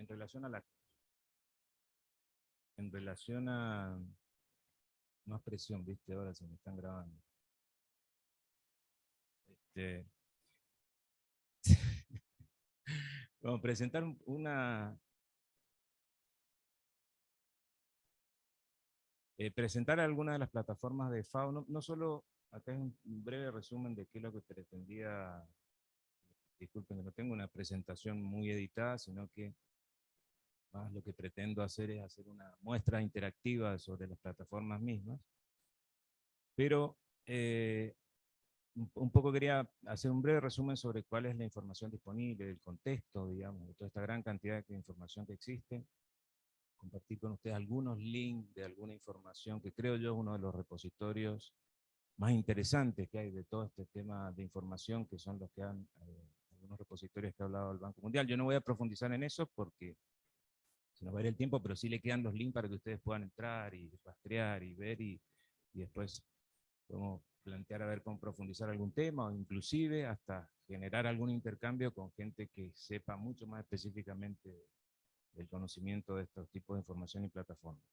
en relación a en relación a más presión, viste, ahora se me están grabando. Vamos a presentar presentar algunas de las plataformas de FAO, no solo, acá es un breve resumen de qué es lo que pretendía, disculpen que no tengo una presentación muy editada, sino que más lo que pretendo hacer es hacer una muestra interactiva sobre las plataformas mismas, pero un poco quería hacer un breve resumen sobre cuál es la información disponible, el contexto, digamos, de toda esta gran cantidad de información que existe, compartir con ustedes algunos links de alguna información que creo yo es uno de los repositorios más interesantes que hay de todo este tema de información, que son los que han, algunos repositorios que ha hablado el Banco Mundial. Yo no voy a profundizar en eso porque se nos va a ir el tiempo, pero sí le quedan los links para que ustedes puedan entrar y rastrear y ver y después podemos plantear a ver cómo profundizar algún tema o inclusive hasta generar algún intercambio con gente que sepa mucho más específicamente del conocimiento de estos tipos de información y plataformas.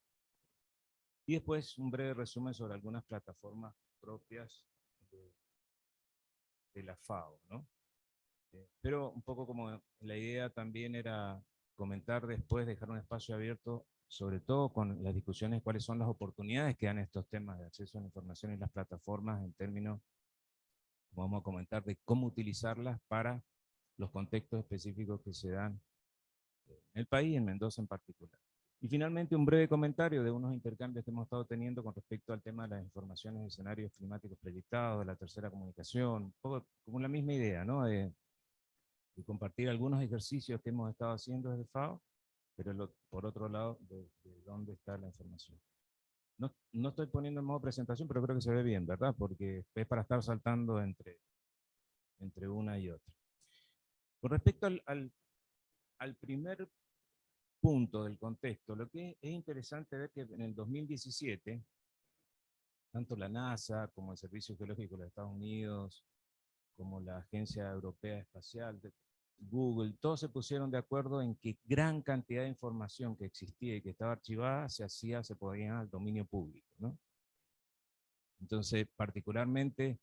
Y después un breve resumen sobre algunas plataformas propias de la FAO, ¿no? Pero un poco como la idea también era comentar después, dejar un espacio abierto, sobre todo con las discusiones, cuáles son las oportunidades que dan estos temas de acceso a la información y las plataformas en términos, como vamos a comentar, de cómo utilizarlas para los contextos específicos que se dan en el país, en Mendoza en particular. Y finalmente un breve comentario de unos intercambios que hemos estado teniendo con respecto al tema de las informaciones de escenarios climáticos proyectados, de la tercera comunicación, un poco como la misma idea, ¿no? De compartir algunos ejercicios que hemos estado haciendo desde FAO, pero por otro lado, de dónde está la información. No estoy poniendo en modo presentación, pero creo que se ve bien, ¿verdad? Porque es para estar saltando entre una y otra. Con respecto al primer punto del contexto, lo que es interesante ver que en el 2017, tanto la NASA como el Servicio Geológico de los Estados Unidos, como la Agencia Europea Espacial, Google, todos se pusieron de acuerdo en que gran cantidad de información que existía y que estaba archivada se podía al dominio público, ¿no? Entonces, particularmente,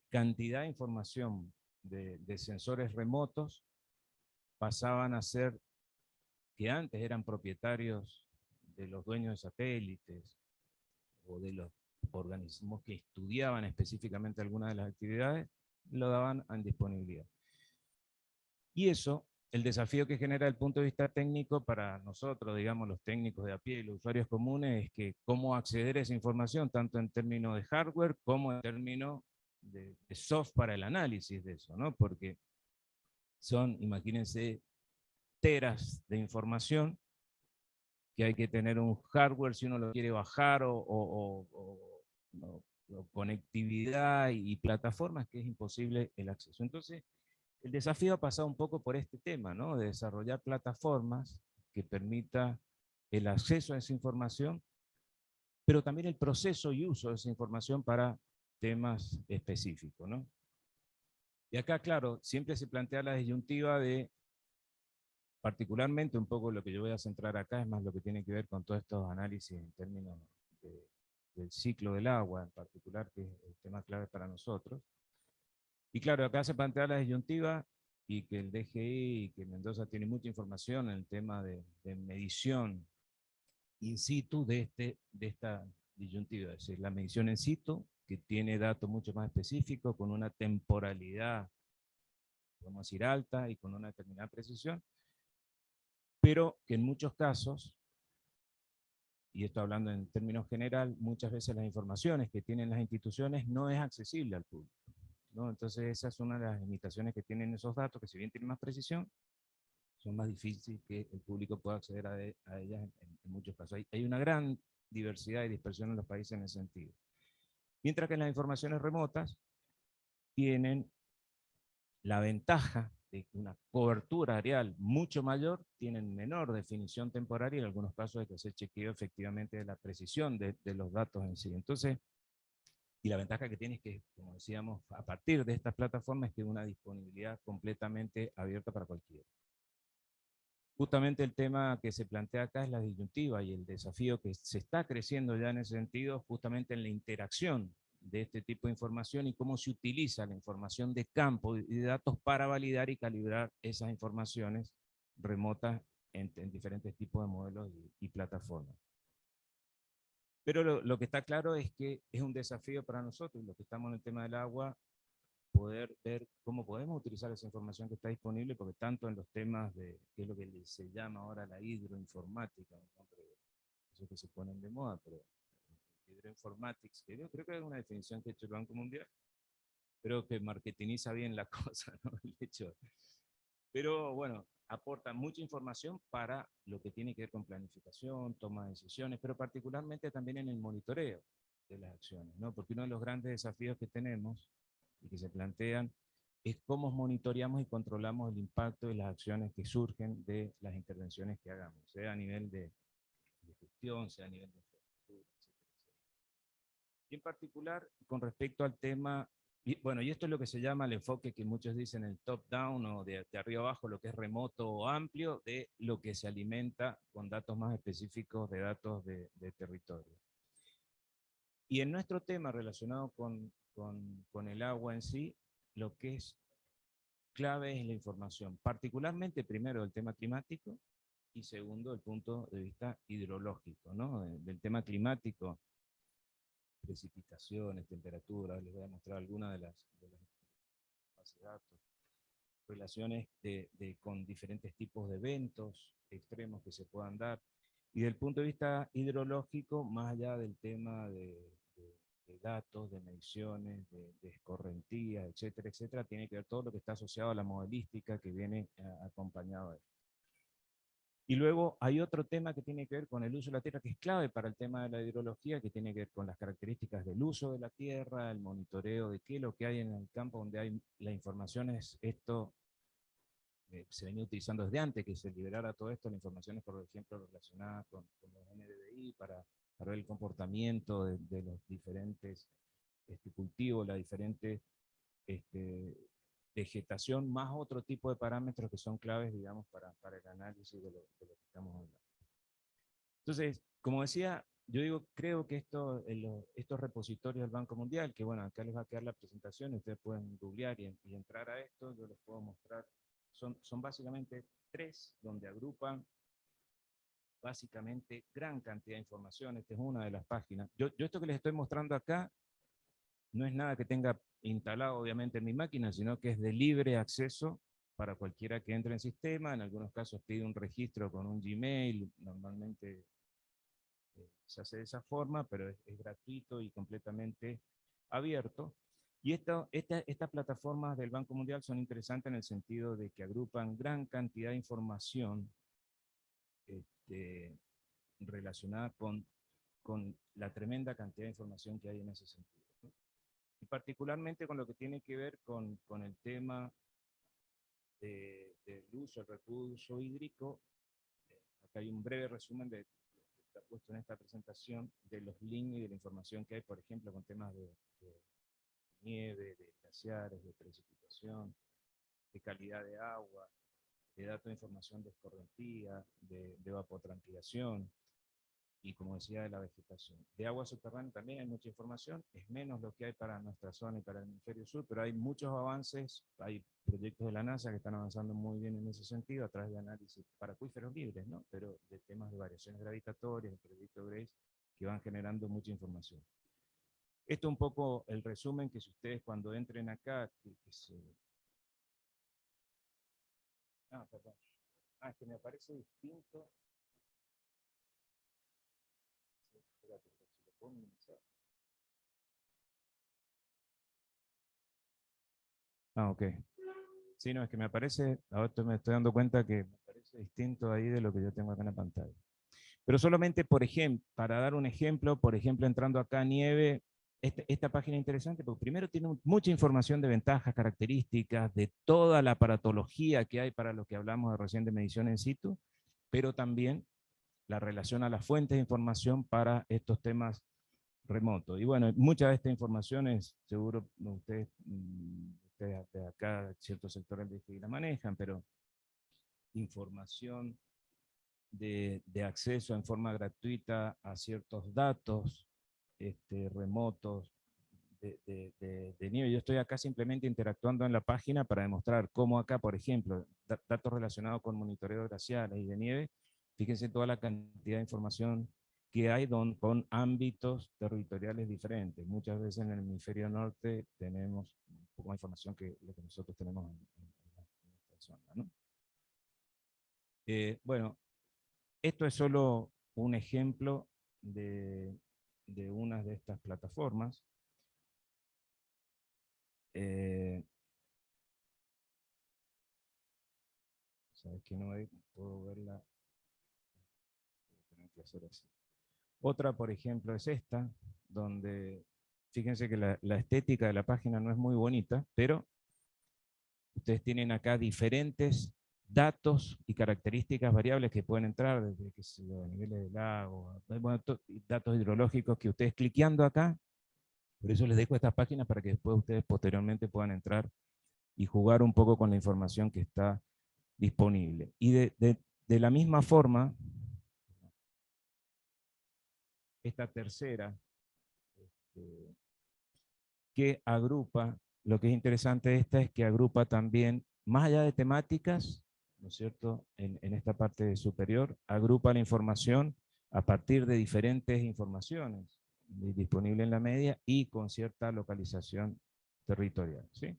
cantidad de información de sensores remotos pasaban a ser, que antes eran propietarios de los dueños de satélites o de los organismos que estudiaban específicamente algunas de las actividades, lo daban en disponibilidad. Y eso, el desafío que genera desde el punto de vista técnico para nosotros, digamos, los técnicos de a pie y los usuarios comunes, es que cómo acceder a esa información, tanto en términos de hardware como en términos de software para el análisis de eso, ¿no? Porque son, imagínense, teras de información que hay que tener un hardware si uno lo quiere bajar o conectividad y plataformas que es imposible el acceso. Entonces, el desafío ha pasado un poco por este tema, ¿no? De desarrollar plataformas que permita el acceso a esa información, pero también el proceso y uso de esa información para temas específicos, ¿no? Y acá, claro, siempre se plantea la disyuntiva de, particularmente un poco lo que yo voy a centrar acá, es más lo que tiene que ver con todos estos análisis en términos del ciclo del agua en particular, que es el tema clave para nosotros. Y claro, acá se plantea la disyuntiva y que el DGI y que Mendoza tiene mucha información en el tema de medición in situ de esta disyuntiva, es decir, la medición in situ, que tiene datos mucho más específicos, con una temporalidad, podemos decir, alta y con una determinada precisión, pero que en muchos casos, y esto hablando en términos general, muchas veces las informaciones que tienen las instituciones no es accesible al público, ¿no? Entonces esa es una de las limitaciones que tienen esos datos, que si bien tienen más precisión, son más difíciles que el público pueda acceder a ellas en muchos casos. Hay una gran diversidad y dispersión en los países en ese sentido. Mientras que las informaciones remotas tienen la ventaja de una cobertura areal mucho mayor, tienen menor definición temporal y en algunos casos hay que hacer chequeo efectivamente de la precisión de los datos en sí. Entonces, y la ventaja que tiene es que, como decíamos, a partir de estas plataformas, es que una disponibilidad completamente abierta para cualquiera. justamente el tema que se plantea acá es la disyuntiva y el desafío que se está creciendo ya en ese sentido, justamente en la interacción de este tipo de información y cómo se utiliza la información de campo y de datos para validar y calibrar esas informaciones remotas en diferentes tipos de modelos y plataformas. Pero lo que está claro es que es un desafío para nosotros, los que estamos en el tema del agua, poder ver cómo podemos utilizar esa información que está disponible, porque tanto en los temas de, que es lo que se llama ahora la hidroinformática, eso que se ponen de moda, pero hidroinformatics, que yo creo que es una definición que ha hecho el Banco Mundial, creo que marketingiza bien la cosa, ¿no? El hecho. Pero bueno, aporta mucha información para lo que tiene que ver con planificación, toma de decisiones, pero particularmente también en el monitoreo de las acciones, ¿no? Porque uno de los grandes desafíos que tenemos y que se plantean es cómo monitoreamos y controlamos el impacto de las acciones que surgen de las intervenciones que hagamos, sea a nivel de gestión, sea a nivel de infraestructura, etcétera, etcétera. Y en particular, con respecto al tema, y bueno, y esto es lo que se llama el enfoque que muchos dicen el top-down o de arriba abajo, lo que es remoto o amplio, de lo que se alimenta con datos más específicos de datos de territorio. Y en nuestro tema relacionado con el agua en sí, lo que es clave es la información, particularmente primero del tema climático y segundo el punto de vista hidrológico, ¿no? Del tema climático, precipitaciones, temperaturas, les voy a mostrar algunas de las bases de datos, relaciones con diferentes tipos de eventos extremos que se puedan dar. Y del punto de vista hidrológico, más allá del tema de datos, de mediciones, de escorrentías, etcétera, etcétera, tiene que ver todo lo que está asociado a la modelística que viene acompañado de esto. Y luego hay otro tema que tiene que ver con el uso de la tierra, que es clave para el tema de la hidrología, que tiene que ver con las características del uso de la tierra, el monitoreo de qué es lo que hay en el campo donde hay la información, es esto se venía utilizando desde antes que se liberara todo esto, la información es, por ejemplo, relacionada con los NDVI para ver el comportamiento de los diferentes cultivos, la diferente este, vegetación, más otro tipo de parámetros que son claves, digamos, para el análisis de lo que estamos hablando. Entonces, como decía, yo digo, creo que estos repositorios del Banco Mundial, que bueno, acá les va a quedar la presentación, ustedes pueden googlear y entrar a esto, yo les puedo mostrar, son básicamente 3, donde agrupan básicamente gran cantidad de información, esta es una de las páginas. Yo esto que les estoy mostrando acá, no es nada que tenga instalado obviamente en mi máquina, sino que es de libre acceso para cualquiera que entre en sistema, en algunos casos pide un registro con un Gmail, normalmente se hace de esa forma, pero es gratuito y completamente abierto. Y estas plataformas del Banco Mundial son interesantes en el sentido de que agrupan gran cantidad de información relacionada con la tremenda cantidad de información que hay en ese sentido, ¿no? Y particularmente con lo que tiene que ver con el tema del uso, el recurso hídrico. Acá hay un breve resumen de está puesto en esta presentación de los links y de la información que hay, por ejemplo, con temas de nieve, de glaciares, de precipitación, de calidad de agua, de datos de información de escorrentía, de evapotranspiración y, como decía, de la vegetación. De agua subterránea también hay mucha información, es menos lo que hay para nuestra zona y para el hemisferio sur, pero hay muchos avances, hay proyectos de la NASA que están avanzando muy bien en ese sentido a través de análisis para acuíferos libres, ¿no? Pero de temas de variaciones gravitatorias, el proyecto GRACE, que van generando mucha información. Esto es un poco el resumen que si ustedes cuando entren acá, que se... Ah, perdón. Ah, es que me parece distinto. Sí, espérate, si lo puedo minimizar. Ah, ok. Sí, no, es que me aparece, ahora me estoy dando cuenta que me parece distinto ahí de lo que yo tengo acá en la pantalla. Pero solamente, por ejemplo, para dar un ejemplo, por ejemplo, entrando acá a Nieve, esta página es interesante porque primero tiene mucha información de ventajas, características, de toda la aparatología que hay para lo que hablamos de recién de medición in situ, pero también la relación a las fuentes de información para estos temas remotos. Y bueno, mucha de esta información es, seguro ustedes de acá, ciertos sectores de la manejan, pero información de acceso en forma gratuita a ciertos datos remotos de nieve. Yo estoy acá simplemente interactuando en la página para demostrar cómo acá, por ejemplo, datos relacionados con monitoreo de glaciares y de nieve, fíjense toda la cantidad de información que hay con ámbitos territoriales diferentes. Muchas veces en el hemisferio norte tenemos un poco más información que lo que nosotros tenemos en esta zona, ¿no? Bueno, esto es solo un ejemplo de una de estas plataformas. ¿Sabes que no puedo verla? Tengo que hacer así. Otra, por ejemplo, es esta, donde fíjense que la estética de la página no es muy bonita, pero ustedes tienen acá diferentes datos y características variables que pueden entrar, desde que se niveles del lago, bueno, datos hidrológicos que ustedes cliqueando acá, por eso les dejo estas páginas para que después ustedes posteriormente puedan entrar y jugar un poco con la información que está disponible. Y de la misma forma, esta tercera, que agrupa, lo que es interesante de esta es que agrupa también, más allá de temáticas, ¿no es cierto?, en esta parte superior, agrupa la información a partir de diferentes informaciones disponibles en la media y con cierta localización territorial, ¿sí?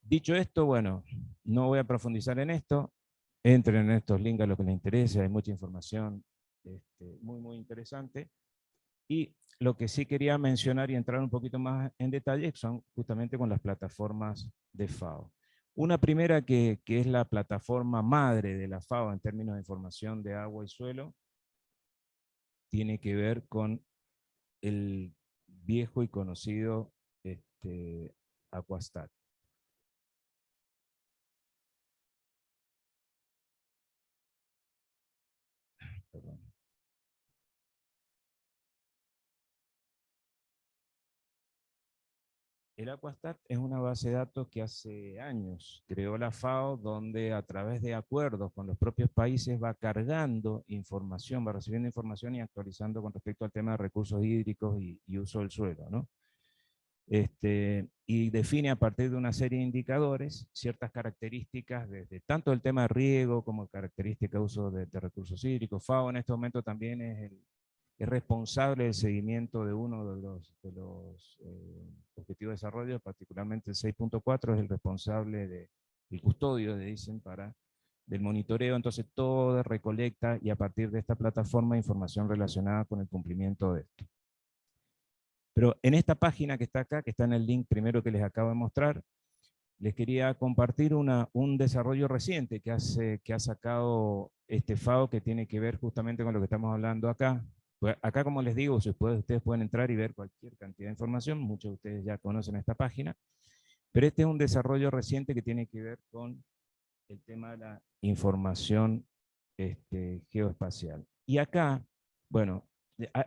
Dicho esto, bueno, no voy a profundizar en esto, entren en estos links a lo que les interese, hay mucha información muy interesante. Y lo que sí quería mencionar y entrar un poquito más en detalle son justamente con las plataformas de FAO. Una primera que es la plataforma madre de la FAO en términos de información de agua y suelo, tiene que ver con el viejo y conocido Aquastat. Perdón. El Aquastat es una base de datos que hace años creó la FAO, donde a través de acuerdos con los propios países va cargando información, va recibiendo información y actualizando con respecto al tema de recursos hídricos y uso del suelo, ¿no? Y define a partir de una serie de indicadores ciertas características de tanto el tema de riego como características de uso de recursos hídricos. FAO en este momento también es responsable del seguimiento de uno de los objetivos de desarrollo, particularmente el 6.4, es el responsable del custodio, le dicen, del monitoreo. Entonces todo recolecta y a partir de esta plataforma información relacionada con el cumplimiento de esto. Pero en esta página que está acá, que está en el link primero que les acabo de mostrar, les quería compartir un desarrollo reciente que ha sacado FAO, que tiene que ver justamente con lo que estamos hablando acá. Pues acá, como les digo, ustedes pueden entrar y ver cualquier cantidad de información, muchos de ustedes ya conocen esta página, pero este es un desarrollo reciente que tiene que ver con el tema de la información geoespacial. Y acá, bueno,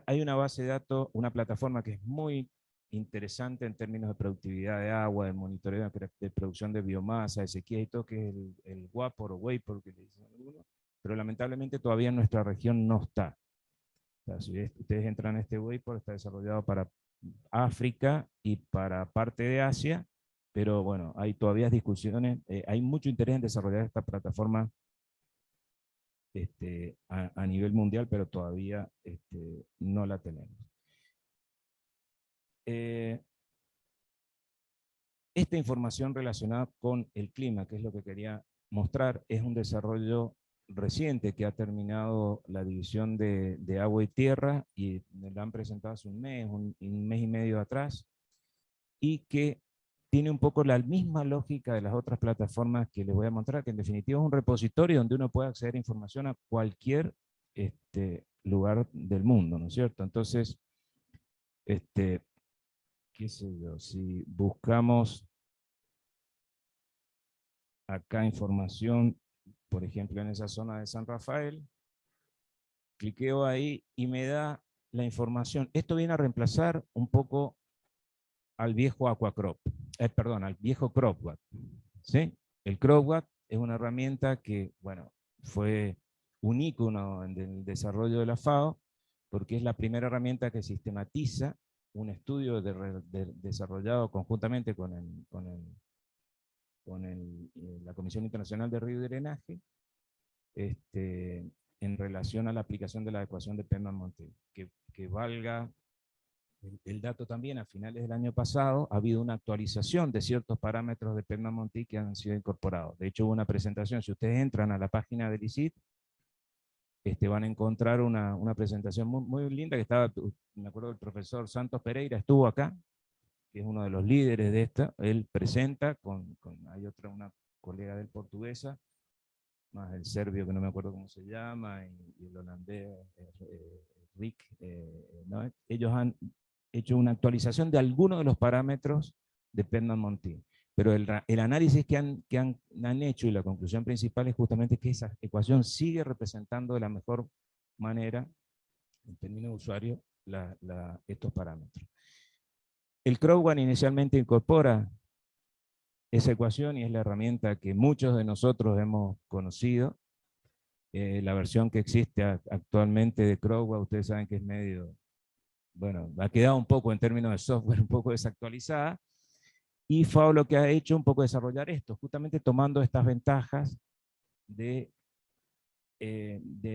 hay una base de datos, una plataforma que es muy interesante en términos de productividad de agua, de monitoreo de producción de biomasa, de sequía y todo, que es el WAPOR o WAPOR, que le dicen algunos, pero lamentablemente todavía en nuestra región no está. O sea, si ustedes entran a este WAPOR, está desarrollado para África y para parte de Asia, pero bueno, hay todavía discusiones, hay mucho interés en desarrollar esta plataforma a nivel mundial, pero todavía no la tenemos. Esta información relacionada con el clima, que es lo que quería mostrar, es un desarrollo reciente que ha terminado la división de agua y tierra, y la han presentado hace un mes y medio atrás, y que tiene un poco la misma lógica de las otras plataformas que les voy a mostrar, que en definitiva es un repositorio donde uno puede acceder a información a cualquier lugar del mundo, ¿no es cierto? Entonces, qué sé yo, si buscamos acá información, por ejemplo, en esa zona de San Rafael, cliqueo ahí y me da la información. Esto viene a reemplazar un poco al viejo Aquacrop, perdón, al viejo CropWatt, ¿sí? El CropWatt es una herramienta que, bueno, fue un ícono en el desarrollo de la FAO, porque es la primera herramienta que sistematiza un estudio desarrollado conjuntamente con la Comisión Internacional de Río y Drenaje, en relación a la aplicación de la ecuación de Penman-Montet. Que valga el dato también, a finales del año pasado ha habido una actualización de ciertos parámetros de Penman-Montet que han sido incorporados. De hecho, hubo una presentación, si ustedes entran a la página del ICIT, van a encontrar una presentación muy linda que estaba, me acuerdo del profesor Santos Pereira, estuvo acá, que es uno de los líderes de esta, él presenta, hay una colega del portuguesa, más el serbio que no me acuerdo cómo se llama, y el holandés, Rick, ¿no? Ellos han hecho una actualización de algunos de los parámetros de Penman-Montet. Pero el análisis que han hecho y la conclusión principal es justamente que esa ecuación sigue representando de la mejor manera, en términos de usuario, estos parámetros. El Crowd inicialmente incorpora esa ecuación y es la herramienta que muchos de nosotros hemos conocido. La versión que existe actualmente de Crowd, ustedes saben que es medio, bueno, ha quedado un poco en términos de software un poco desactualizada, y FAO lo que ha hecho un poco desarrollar esto, justamente tomando estas ventajas de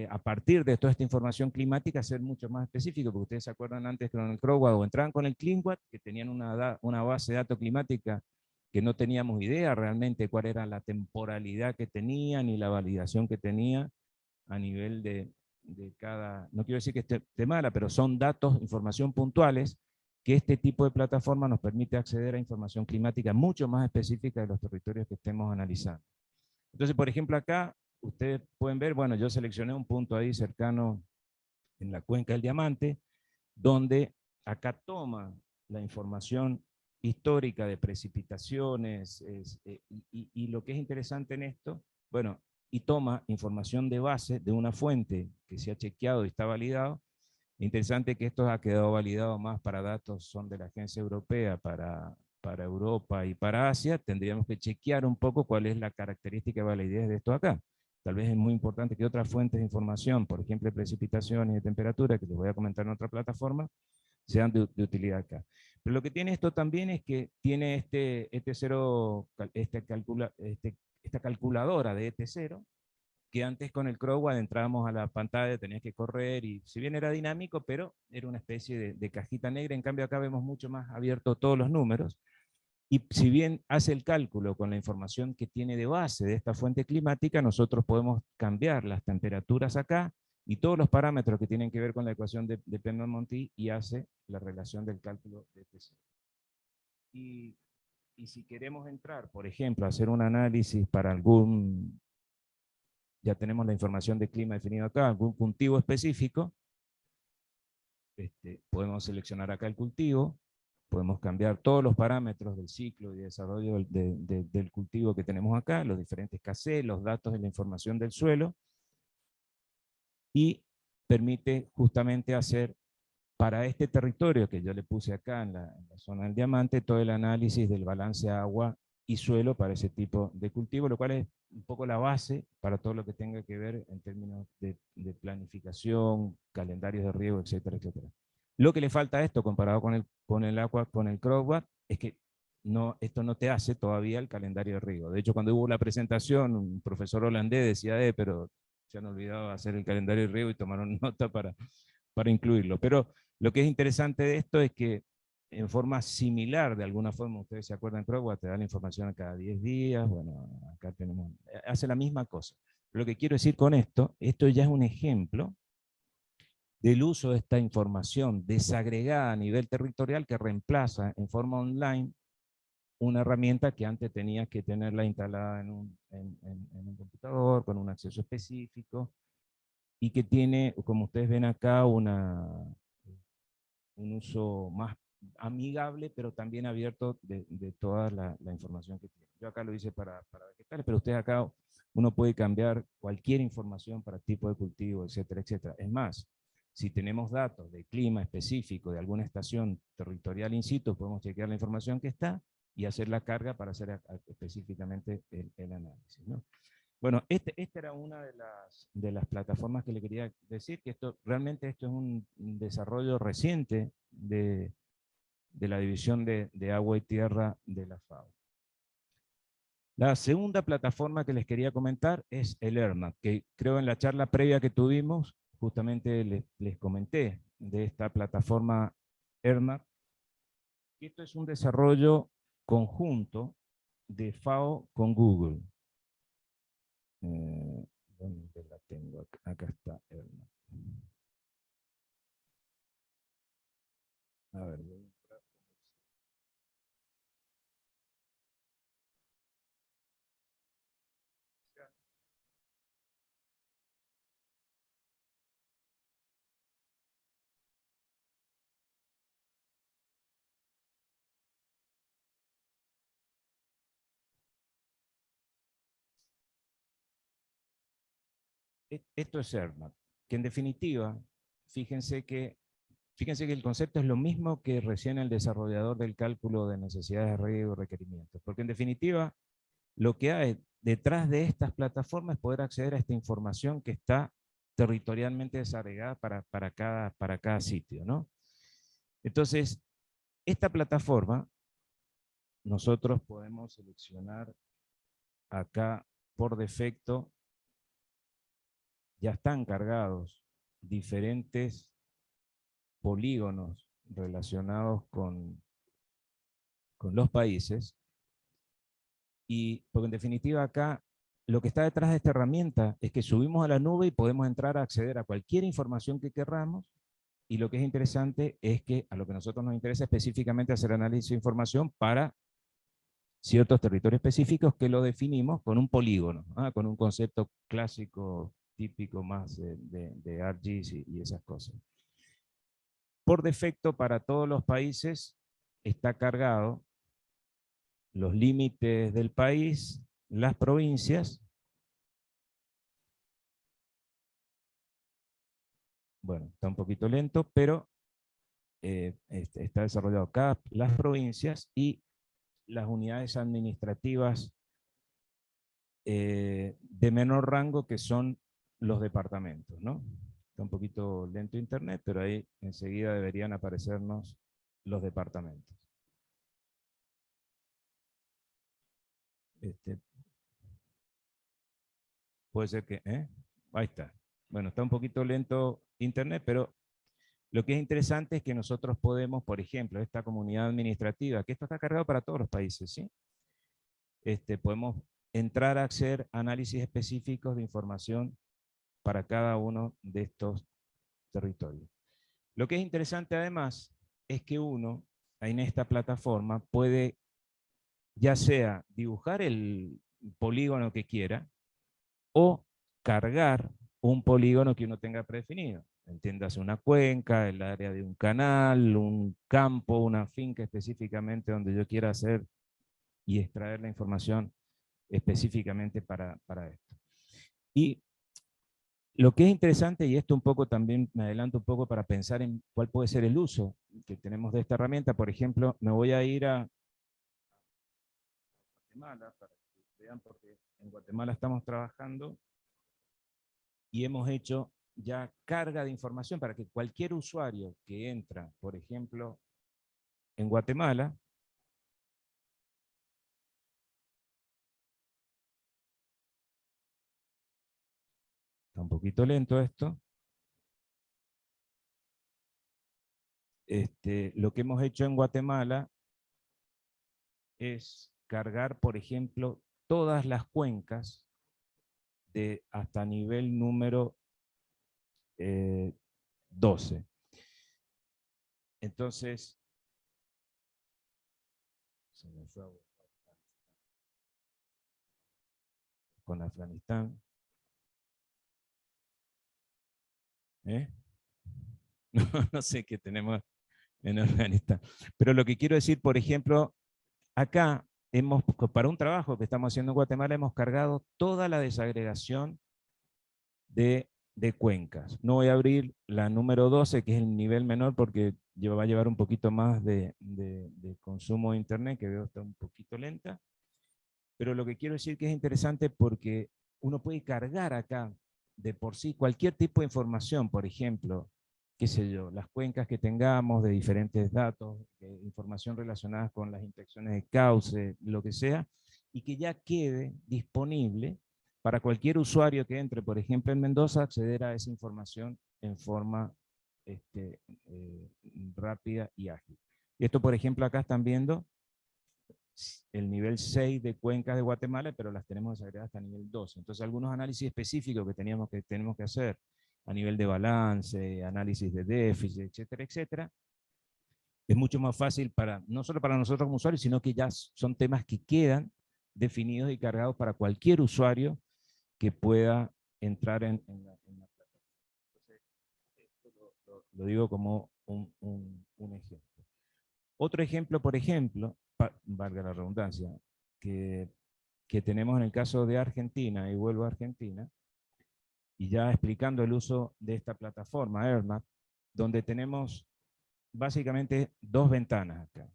a partir de toda esta información climática ser mucho más específico, porque ustedes se acuerdan antes que con el CROWAT o entraban con el ClimWatt, que tenían una base de datos climática que no teníamos idea realmente cuál era la temporalidad que tenía ni la validación que tenía a nivel de cada, no quiero decir que esté mala, pero son datos, información puntuales, que este tipo de plataforma nos permite acceder a información climática mucho más específica de los territorios que estemos analizando. Entonces, por ejemplo, acá ustedes pueden ver, bueno, yo seleccioné un punto ahí cercano en la cuenca del Diamante, donde acá toma la información histórica de precipitaciones, y lo que es interesante en esto, bueno, y toma información de base de una fuente que se ha chequeado y está validado. Interesante que esto ha quedado validado más para datos, son de la Agencia Europea, para Europa y para Asia. Tendríamos que chequear un poco cuál es la característica de validez de esto acá. Tal vez es muy importante que otras fuentes de información, por ejemplo, de precipitación y de temperatura, que les voy a comentar en otra plataforma, sean de utilidad acá. Pero lo que tiene esto también es que tiene esta calculadora de ET0, que antes con el Crowad entrábamos a la pantalla, tenías que correr, y si bien era dinámico, pero era una especie de cajita negra. En cambio acá vemos mucho más abierto todos los números, y si bien hace el cálculo con la información que tiene de base de esta fuente climática, nosotros podemos cambiar las temperaturas acá y todos los parámetros que tienen que ver con la ecuación de Penman-Montet, y hace la relación del cálculo de TC. Y si queremos entrar, por ejemplo, a hacer un análisis para ya tenemos la información de clima definido acá, algún cultivo específico, podemos seleccionar acá el cultivo, podemos cambiar todos los parámetros del ciclo y desarrollo del cultivo que tenemos acá, los diferentes KC, los datos de la información del suelo, y permite justamente hacer para este territorio que yo le puse acá en la zona del Diamante, todo el análisis del balance agua y suelo para ese tipo de cultivo, lo cual es un poco la base para todo lo que tenga que ver en términos de planificación, calendarios de riego, etcétera, etcétera. Lo que le falta a esto comparado con el CROWAT es que esto no te hace todavía el calendario de riego. De hecho, cuando hubo la presentación, un profesor holandés decía, pero se han olvidado hacer el calendario de riego, y tomaron nota para incluirlo. Pero lo que es interesante de esto es que en forma similar, de alguna forma, ustedes se acuerdan, Crowad te da la información a cada 10 días, bueno, acá tenemos, hace la misma cosa. Lo que quiero decir con esto ya es un ejemplo del uso de esta información desagregada a nivel territorial, que reemplaza en forma online una herramienta que antes tenías que tenerla instalada en un computador, con un acceso específico, y que tiene, como ustedes ven acá, un uso más amigable, pero también abierto de toda la información que tiene. Yo acá lo hice para vegetales, pero ustedes acá, uno puede cambiar cualquier información para tipo de cultivo, etcétera, etcétera. Es más, si tenemos datos de clima específico de alguna estación territorial in situ, podemos chequear la información que está, y hacer la carga para hacer específicamente el análisis, ¿no? Bueno, esta era una de las plataformas que le quería decir, que realmente esto es un desarrollo reciente de la división de agua y tierra de la FAO. La segunda plataforma que les quería comentar es el ERNAT, que creo en la charla previa que tuvimos, justamente les comenté de esta plataforma ERNAT. Esto es un desarrollo conjunto de FAO con Google. ¿Dónde la tengo? Acá está ERNAT. A ver, voy a entrar. Esto es ERNAT, que en definitiva, fíjense que el concepto es lo mismo que recién el desarrollador del cálculo de necesidades de riego y requerimientos, porque en definitiva lo que hay detrás de estas plataformas es poder acceder a esta información que está territorialmente desagregada para cada sitio, ¿no? Entonces, esta plataforma, nosotros podemos seleccionar acá por defecto, ya están cargados diferentes polígonos relacionados con los países, y porque en definitiva acá lo que está detrás de esta herramienta es que subimos a la nube y podemos entrar a acceder a cualquier información que querramos, y lo que es interesante es que a lo que a nosotros nos interesa específicamente hacer análisis de información para ciertos territorios específicos que lo definimos con un polígono, con un concepto clásico, típico más de ArcGIS y esas cosas. Por defecto, para todos los países está cargado los límites del país, las provincias. Bueno, está un poquito lento, pero está desarrollado acá las provincias y las unidades administrativas de menor rango, que son los departamentos, ¿no? Está un poquito lento internet, pero ahí enseguida deberían aparecernos los departamentos. Puede ser que, ahí está. Bueno, está un poquito lento internet, pero lo que es interesante es que nosotros podemos, por ejemplo, esta comunidad administrativa, que esto está cargado para todos los países, ¿sí? Podemos entrar a hacer análisis específicos de información para cada uno de estos territorios. Lo que es interesante además es que uno en esta plataforma puede ya sea dibujar el polígono que quiera o cargar un polígono que uno tenga predefinido. Entiéndase una cuenca, el área de un canal, un campo, una finca específicamente donde yo quiera hacer y extraer la información específicamente para esto. Y lo que es interesante, y esto un poco también me adelanto un poco para pensar en cuál puede ser el uso que tenemos de esta herramienta. Por ejemplo, me voy a ir a Guatemala, para que vean, porque en Guatemala estamos trabajando y hemos hecho ya carga de información para que cualquier usuario que entra, por ejemplo, en Guatemala, está un poquito lento esto, lo que hemos hecho en Guatemala es cargar, por ejemplo, todas las cuencas de hasta nivel número 12. Entonces, se me fue con Afganistán. No, no sé qué tenemos en Afganistán. Pero lo que quiero decir, por ejemplo, acá para un trabajo que estamos haciendo en Guatemala, hemos cargado toda la desagregación de de cuencas. No voy a abrir la número 12, que es el nivel menor, porque va a llevar un poquito más de consumo de internet, que veo está un poquito lenta. Pero lo que quiero decir que es interesante porque uno puede cargar acá de por sí cualquier tipo de información, por ejemplo, qué sé yo, las cuencas que tengamos de diferentes datos, información relacionada con las inspecciones de cauce, lo que sea, y que ya quede disponible para cualquier usuario que entre, por ejemplo, en Mendoza, acceder a esa información en forma este, rápida y ágil. Y esto, por ejemplo, acá están viendo el nivel 6 de cuencas de Guatemala, pero las tenemos desagregadas hasta el nivel 12. Entonces, algunos análisis específicos que tenemos que hacer a nivel de balance, análisis de déficit, etcétera, etcétera, es mucho más fácil para, no solo para nosotros como usuarios, sino que ya son temas que quedan definidos y cargados para cualquier usuario que pueda entrar en la plataforma. Entonces, esto lo digo como un ejemplo. Otro ejemplo, por ejemplo, valga la redundancia, que, que tenemos en el caso de Argentina, y vuelvo a Argentina, y ya explicando el uso de esta plataforma, EarthMap, donde tenemos básicamente dos ventanas acá.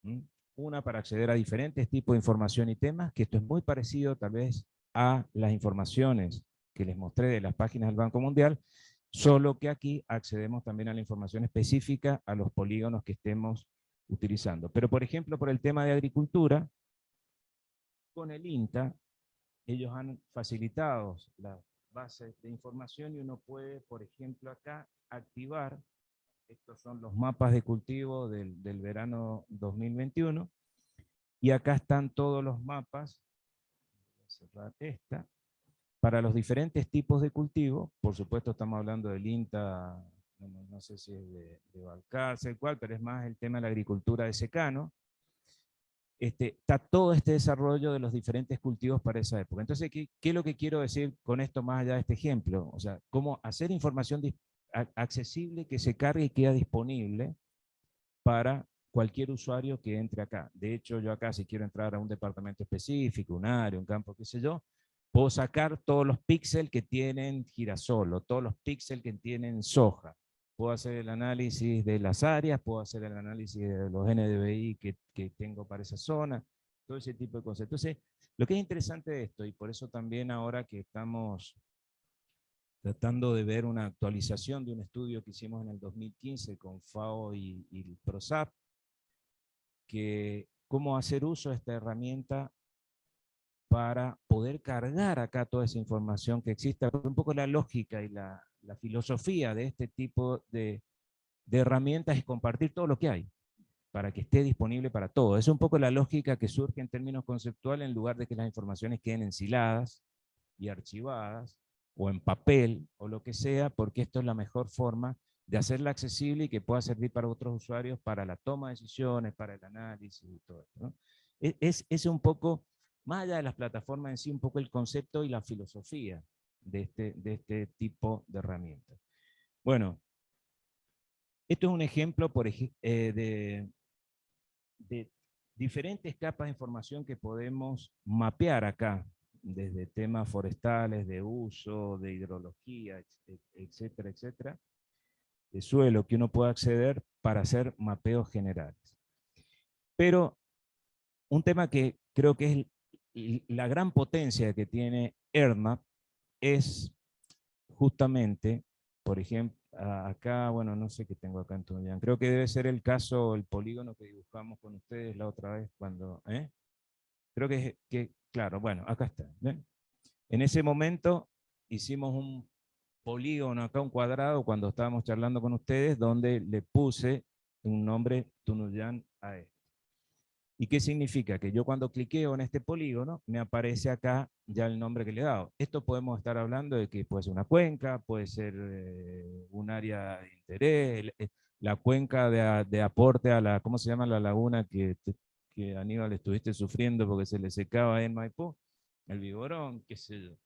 ¿m? Una para acceder a diferentes tipos de información y temas, que esto es muy parecido tal vez a las informaciones que les mostré de las páginas del Banco Mundial, solo que aquí accedemos también a la información específica a los polígonos que estemos utilizando. Pero, por ejemplo, por el tema de agricultura, con el INTA, ellos han facilitado las bases de información y uno puede, por ejemplo, acá activar, estos son los mapas de cultivo del verano 2021, y acá están todos los mapas, voy a cerrar esta, para los diferentes tipos de cultivo. Por supuesto estamos hablando del INTA, no sé si es de Balcarce, cual, pero es más el tema de la agricultura de secano. Está todo este desarrollo de los diferentes cultivos para esa época. Entonces, ¿qué es lo que quiero decir con esto más allá de este ejemplo? O sea, cómo hacer información accesible que se cargue y queda disponible para cualquier usuario que entre acá. De hecho, yo acá si quiero entrar a un departamento específico, un área, un campo, qué sé yo, puedo sacar todos los píxeles que tienen girasol o todos los píxeles que tienen soja. Puedo hacer el análisis de las áreas, puedo hacer el análisis de los NDVI que tengo para esa zona, todo ese tipo de cosas. Entonces, lo que es interesante de esto, y por eso también ahora que estamos tratando de ver una actualización de un estudio que hicimos en el 2015 con FAO y el PROSAP, que cómo hacer uso de esta herramienta para poder cargar acá toda esa información que existe. Un poco la lógica y la filosofía de este tipo de herramientas es compartir todo lo que hay, para que esté disponible para todo. Es un poco la lógica que surge en términos conceptuales en lugar de que las informaciones queden ensiladas y archivadas, o en papel, o lo que sea, porque esto es la mejor forma de hacerla accesible y que pueda servir para otros usuarios para la toma de decisiones, para el análisis y todo esto, ¿no? Es un poco, más allá de las plataformas en sí, un poco el concepto y la filosofía de este tipo de herramientas. Bueno, esto es un ejemplo de diferentes capas de información que podemos mapear acá, desde temas forestales, de uso, de hidrología, etcétera, etcétera, de suelo, que uno puede acceder para hacer mapeos generales. Pero un tema que creo que es la gran potencia que tiene EarthMap es justamente, por ejemplo, acá, bueno, no sé qué tengo acá en Tunuyán, creo que debe ser el caso, el polígono que dibujamos con ustedes la otra vez cuando, creo claro, bueno, acá está, ¿ven? En ese momento hicimos un polígono acá, un cuadrado, cuando estábamos charlando con ustedes, donde le puse un nombre Tunuyán a esto. ¿Y qué significa? Que yo cuando cliqueo en este polígono, me aparece acá ya el nombre que le he dado. Esto podemos estar hablando de que puede ser una cuenca, puede ser un área de interés, la cuenca de aporte a la, ¿cómo se llama la laguna que Aníbal estuviste sufriendo porque se le secaba en Maipú? El Vigorón, qué sé yo.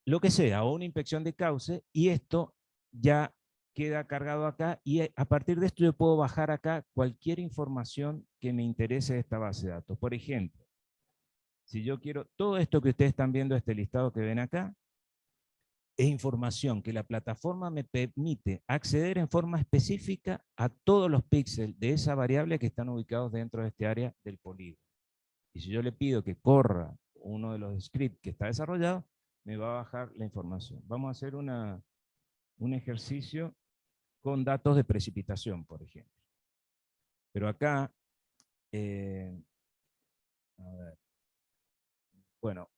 Lo que sea, o una inspección de cauce, y esto ya queda cargado acá, y a partir de esto yo puedo bajar acá cualquier información que me interese de esta base de datos. Por ejemplo, si yo quiero todo esto que ustedes están viendo, este listado que ven acá, es información que la plataforma me permite acceder en forma específica a todos los píxeles de esa variable que están ubicados dentro de este área del polígono. Y si yo le pido que corra uno de los scripts que está desarrollado, me va a bajar la información. Vamos a hacer un ejercicio con datos de precipitación, por ejemplo. Pero acá, a ver, bueno,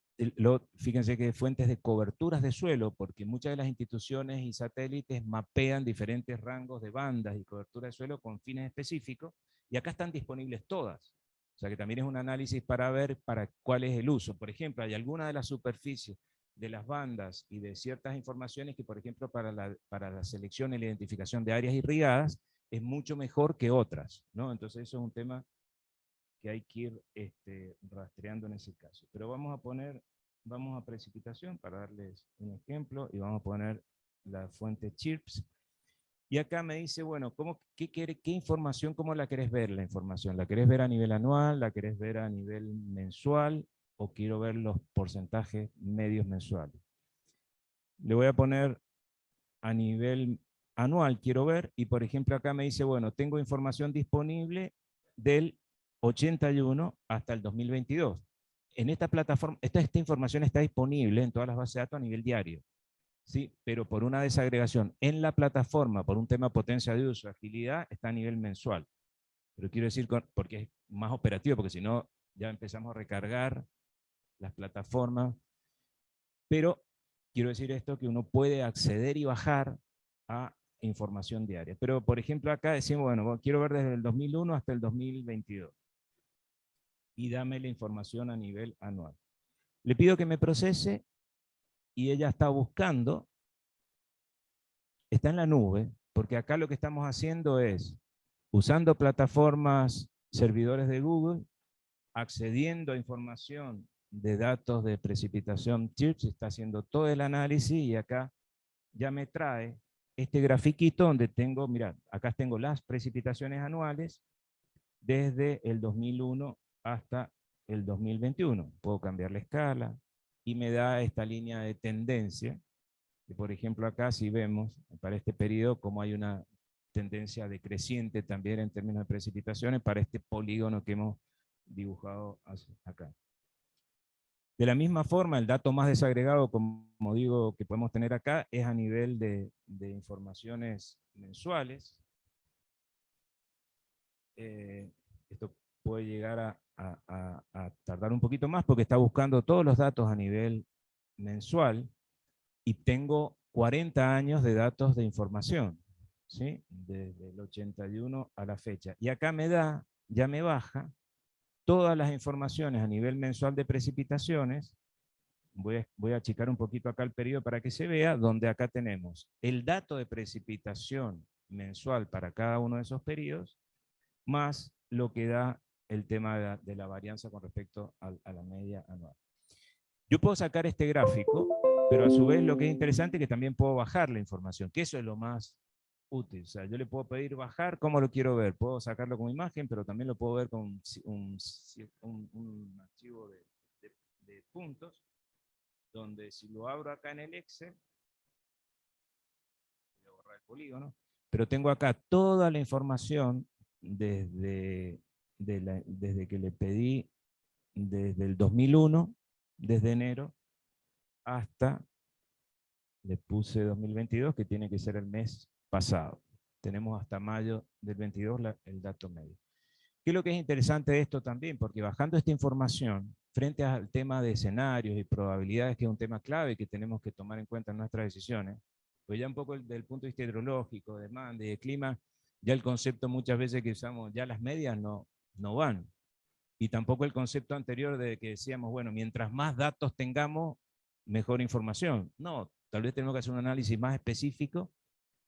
fíjense que fuentes de coberturas de suelo, porque muchas de las instituciones y satélites mapean diferentes rangos de bandas y cobertura de suelo con fines específicos, y acá están disponibles todas. O sea que también es un análisis para ver para cuál es el uso. Por ejemplo, hay alguna de las superficies de las bandas y de ciertas informaciones que, por ejemplo, para la selección y la identificación de áreas irrigadas, es mucho mejor que otras, ¿no? Entonces eso es un tema que hay que ir rastreando en ese caso. Pero vamos a precipitación para darles un ejemplo y vamos a poner la fuente CHIRPS. Y acá me dice, bueno, ¿qué información, cómo la querés ver la información? ¿La querés ver a nivel anual? ¿La querés ver a nivel mensual? ¿O quiero ver los porcentajes medios mensuales? Le voy a poner a nivel anual, quiero ver, y por ejemplo acá me dice, bueno, tengo información disponible del 81 hasta el 2022. En esta plataforma, esta información está disponible en todas las bases de datos a nivel diario, ¿sí? Pero por una desagregación en la plataforma, por un tema potencia de uso, agilidad, está a nivel mensual. Pero quiero decir, porque es más operativo, porque si no, ya empezamos a recargar las plataformas. Pero quiero decir esto, que uno puede acceder y bajar a información diaria. Pero, por ejemplo, acá decimos, bueno, quiero ver desde el 2001 hasta el 2022. Y dame la información a nivel anual. Le pido que me procese y ella está buscando, está en la nube, porque acá lo que estamos haciendo es, usando plataformas, servidores de Google, accediendo a información de datos de precipitación CHIRPS, está haciendo todo el análisis y acá ya me trae este grafiquito donde tengo, mirad, acá tengo las precipitaciones anuales desde el 2001 hasta el 2021. Puedo cambiar la escala y me da esta línea de tendencia, que por ejemplo acá si vemos para este periodo como hay una tendencia decreciente también en términos de precipitaciones para este polígono que hemos dibujado acá. De la misma forma, el dato más desagregado, como digo, que podemos tener acá, es a nivel de informaciones mensuales. Esto puede llegar a tardar un poquito más porque está buscando todos los datos a nivel mensual y tengo 40 años de datos de información, ¿sí? Desde el 81 a la fecha. Y acá ya me baja todas las informaciones a nivel mensual de precipitaciones. Voy a achicar un poquito acá el periodo para que se vea, donde acá tenemos el dato de precipitación mensual para cada uno de esos periodos, más lo que da el tema de la varianza con respecto a la media anual. Yo puedo sacar este gráfico, pero a su vez lo que es interesante es que también puedo bajar la información, que eso es lo más útil. O sea, yo le puedo pedir bajar cómo lo quiero ver. Puedo sacarlo como imagen, pero también lo puedo ver con un archivo de puntos, donde si lo abro acá en el Excel, voy a borrar el polígono, pero tengo acá toda la información desde que le pedí, desde el 2001, desde enero, hasta, le puse 2022, que tiene que ser el mes pasado. Tenemos hasta mayo del 22 el dato medio. ¿Qué es lo que es interesante de esto también? Porque bajando esta información, frente al tema de escenarios y probabilidades, que es un tema clave que tenemos que tomar en cuenta en nuestras decisiones, pues ya un poco del punto de vista hidrológico, de demanda y de clima, ya el concepto muchas veces que usamos, ya las medias no van. Y tampoco el concepto anterior de que decíamos, bueno, mientras más datos tengamos, mejor información. No, tal vez tenemos que hacer un análisis más específico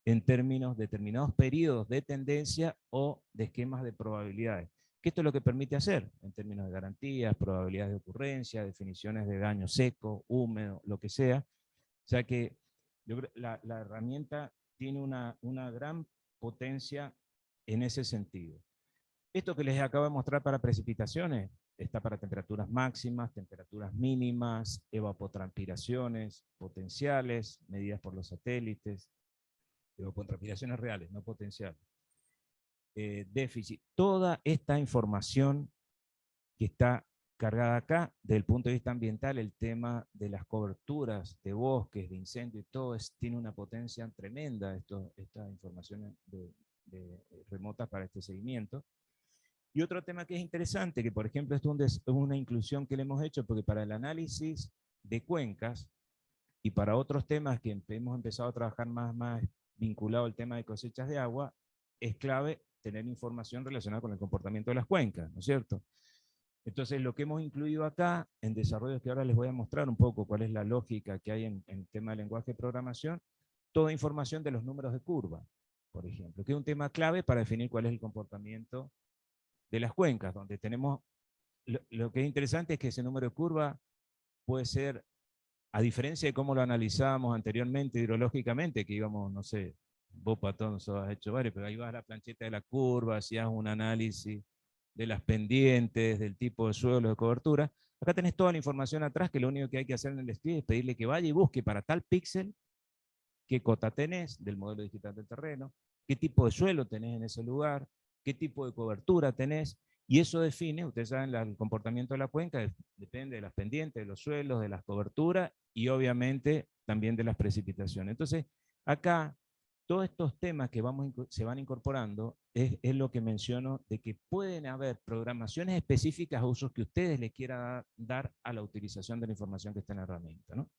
en términos de determinados periodos de tendencia o de esquemas de probabilidades. Que esto es lo que permite hacer en términos de garantías, probabilidades de ocurrencia, definiciones de daño seco, húmedo, lo que sea. O sea que yo creo la herramienta tiene una gran potencia en ese sentido. Esto que les acabo de mostrar para precipitaciones está para temperaturas máximas, temperaturas mínimas, evapotranspiraciones potenciales, medidas por los satélites, evapotranspiraciones reales, no potenciales. Déficit, toda esta información que está cargada acá, desde el punto de vista ambiental, el tema de las coberturas de bosques, de incendios, todo tiene una potencia tremenda, estas informaciones remotas para este seguimiento. Y otro tema que es interesante, que por ejemplo esto es una inclusión que le hemos hecho, porque para el análisis de cuencas y para otros temas que hemos empezado a trabajar más vinculado al tema de cosechas de agua, es clave tener información relacionada con el comportamiento de las cuencas, ¿no es cierto? Entonces, lo que hemos incluido acá, en desarrollos que ahora les voy a mostrar un poco cuál es la lógica que hay en el tema de lenguaje de programación, toda información de los números de curva, por ejemplo, que es un tema clave para definir cuál es el comportamiento de las cuencas, donde tenemos, lo que es interesante es que ese número de curva puede ser, a diferencia de cómo lo analizábamos anteriormente hidrológicamente, que íbamos, no sé, vos Patón, has hecho varios, pero ahí vas a la plancheta de la curva, hacías un análisis de las pendientes, del tipo de suelo, de cobertura. Acá tenés toda la información atrás, que lo único que hay que hacer en el script es pedirle que vaya y busque para tal píxel qué cota tenés del modelo digital del terreno, qué tipo de suelo tenés en ese lugar, qué tipo de cobertura tenés, y eso define, ustedes saben, el comportamiento de la cuenca depende de las pendientes, de los suelos, de las coberturas y obviamente también de las precipitaciones. Entonces, acá, todos estos temas que se van incorporando es lo que menciono, de que pueden haber programaciones específicas a usos que ustedes le quieran dar a la utilización de la información que está en la herramienta, ¿no?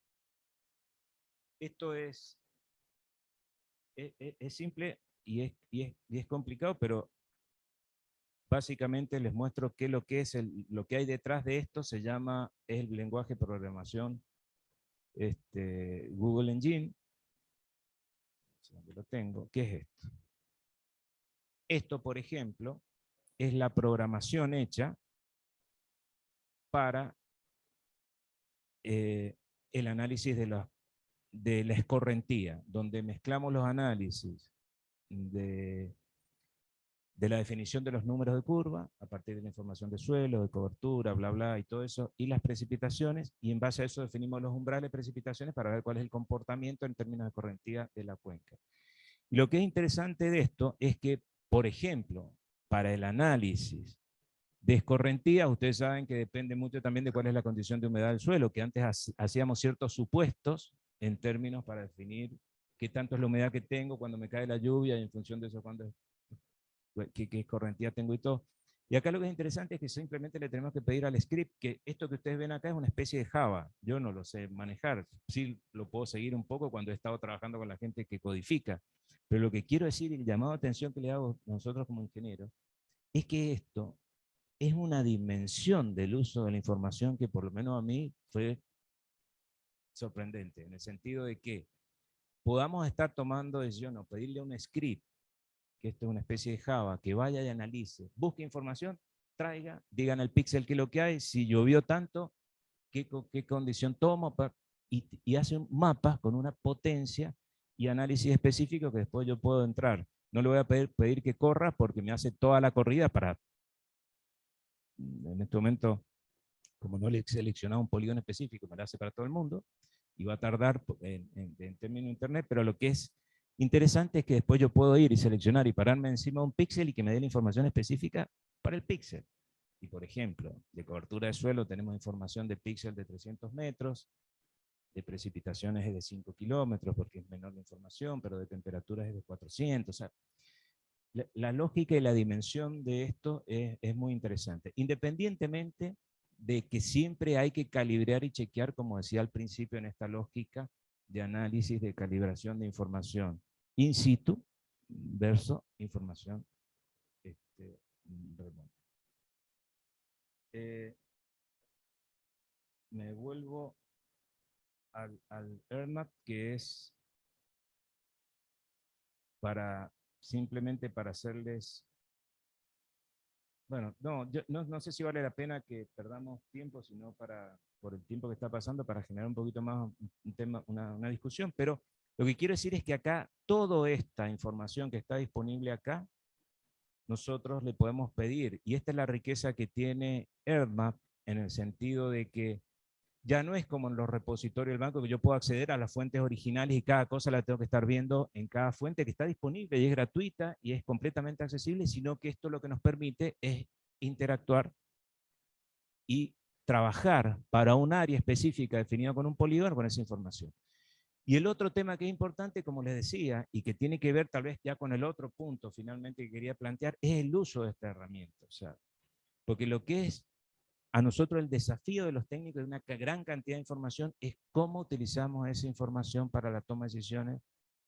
Esto es simple y es complicado, pero básicamente les muestro que lo que es lo que hay detrás de esto es el lenguaje de programación Google Engine. Lo tengo. ¿Qué es esto? Esto, por ejemplo, es la programación hecha para el análisis de la escorrentía, donde mezclamos los análisis de la definición de los números de curva, a partir de la información de suelo, de cobertura, bla, bla, y todo eso, y las precipitaciones, y en base a eso definimos los umbrales de precipitaciones para ver cuál es el comportamiento en términos de correntía de la cuenca. Y lo que es interesante de esto es que, por ejemplo, para el análisis de escorrentía, ustedes saben que depende mucho también de cuál es la condición de humedad del suelo, que antes hacíamos ciertos supuestos en términos para definir qué tanto es la humedad que tengo cuando me cae la lluvia y en función de eso cuándo qué correntía tengo y todo. Y acá lo que es interesante es que simplemente le tenemos que pedir al script que esto que ustedes ven acá es una especie de Java. Yo no lo sé manejar, sí lo puedo seguir un poco cuando he estado trabajando con la gente que codifica. Pero lo que quiero decir, y el llamado de atención que le hago nosotros como ingenieros, es que esto es una dimensión del uso de la información que por lo menos a mí fue sorprendente, en el sentido de que podamos estar tomando decisiones o pedirle a un script que esto es una especie de Java, que vaya y analice, busque información, traiga, digan el píxel qué es lo que hay, si llovió tanto, qué condición toma, y hace un mapa con una potencia y análisis específico que después yo puedo entrar. No le voy a pedir que corra porque me hace toda la corrida para, en este momento, como no le he seleccionado un polígono específico, me lo hace para todo el mundo, y va a tardar en términos de internet, pero lo que es interesante es que después yo puedo ir y seleccionar y pararme encima de un píxel y que me dé la información específica para el píxel. Y por ejemplo, de cobertura de suelo tenemos información de píxel de 300 metros, de precipitaciones es de 5 kilómetros porque es menor la información, pero de temperaturas es de 400. O sea, la lógica y la dimensión de esto es muy interesante. Independientemente de que siempre hay que calibrar y chequear, como decía al principio en esta lógica de análisis de calibración de información in situ versus información remota. Me vuelvo al ERNAT, que es simplemente para hacerles, bueno, no sé si vale la pena que perdamos tiempo, sino por el tiempo que está pasando, para generar un poquito más un tema, una discusión, pero lo que quiero decir es que acá toda esta información que está disponible acá nosotros le podemos pedir, y esta es la riqueza que tiene EarthMap, en el sentido de que ya no es como en los repositorios del banco, que yo puedo acceder a las fuentes originales y cada cosa la tengo que estar viendo en cada fuente que está disponible y es gratuita y es completamente accesible, sino que esto lo que nos permite es interactuar y trabajar para un área específica definida con un polígono con esa información. Y el otro tema que es importante, como les decía, y que tiene que ver tal vez ya con el otro punto finalmente que quería plantear, es el uso de esta herramienta. O sea, porque lo que es a nosotros el desafío de los técnicos de una gran cantidad de información es cómo utilizamos esa información para la toma de decisiones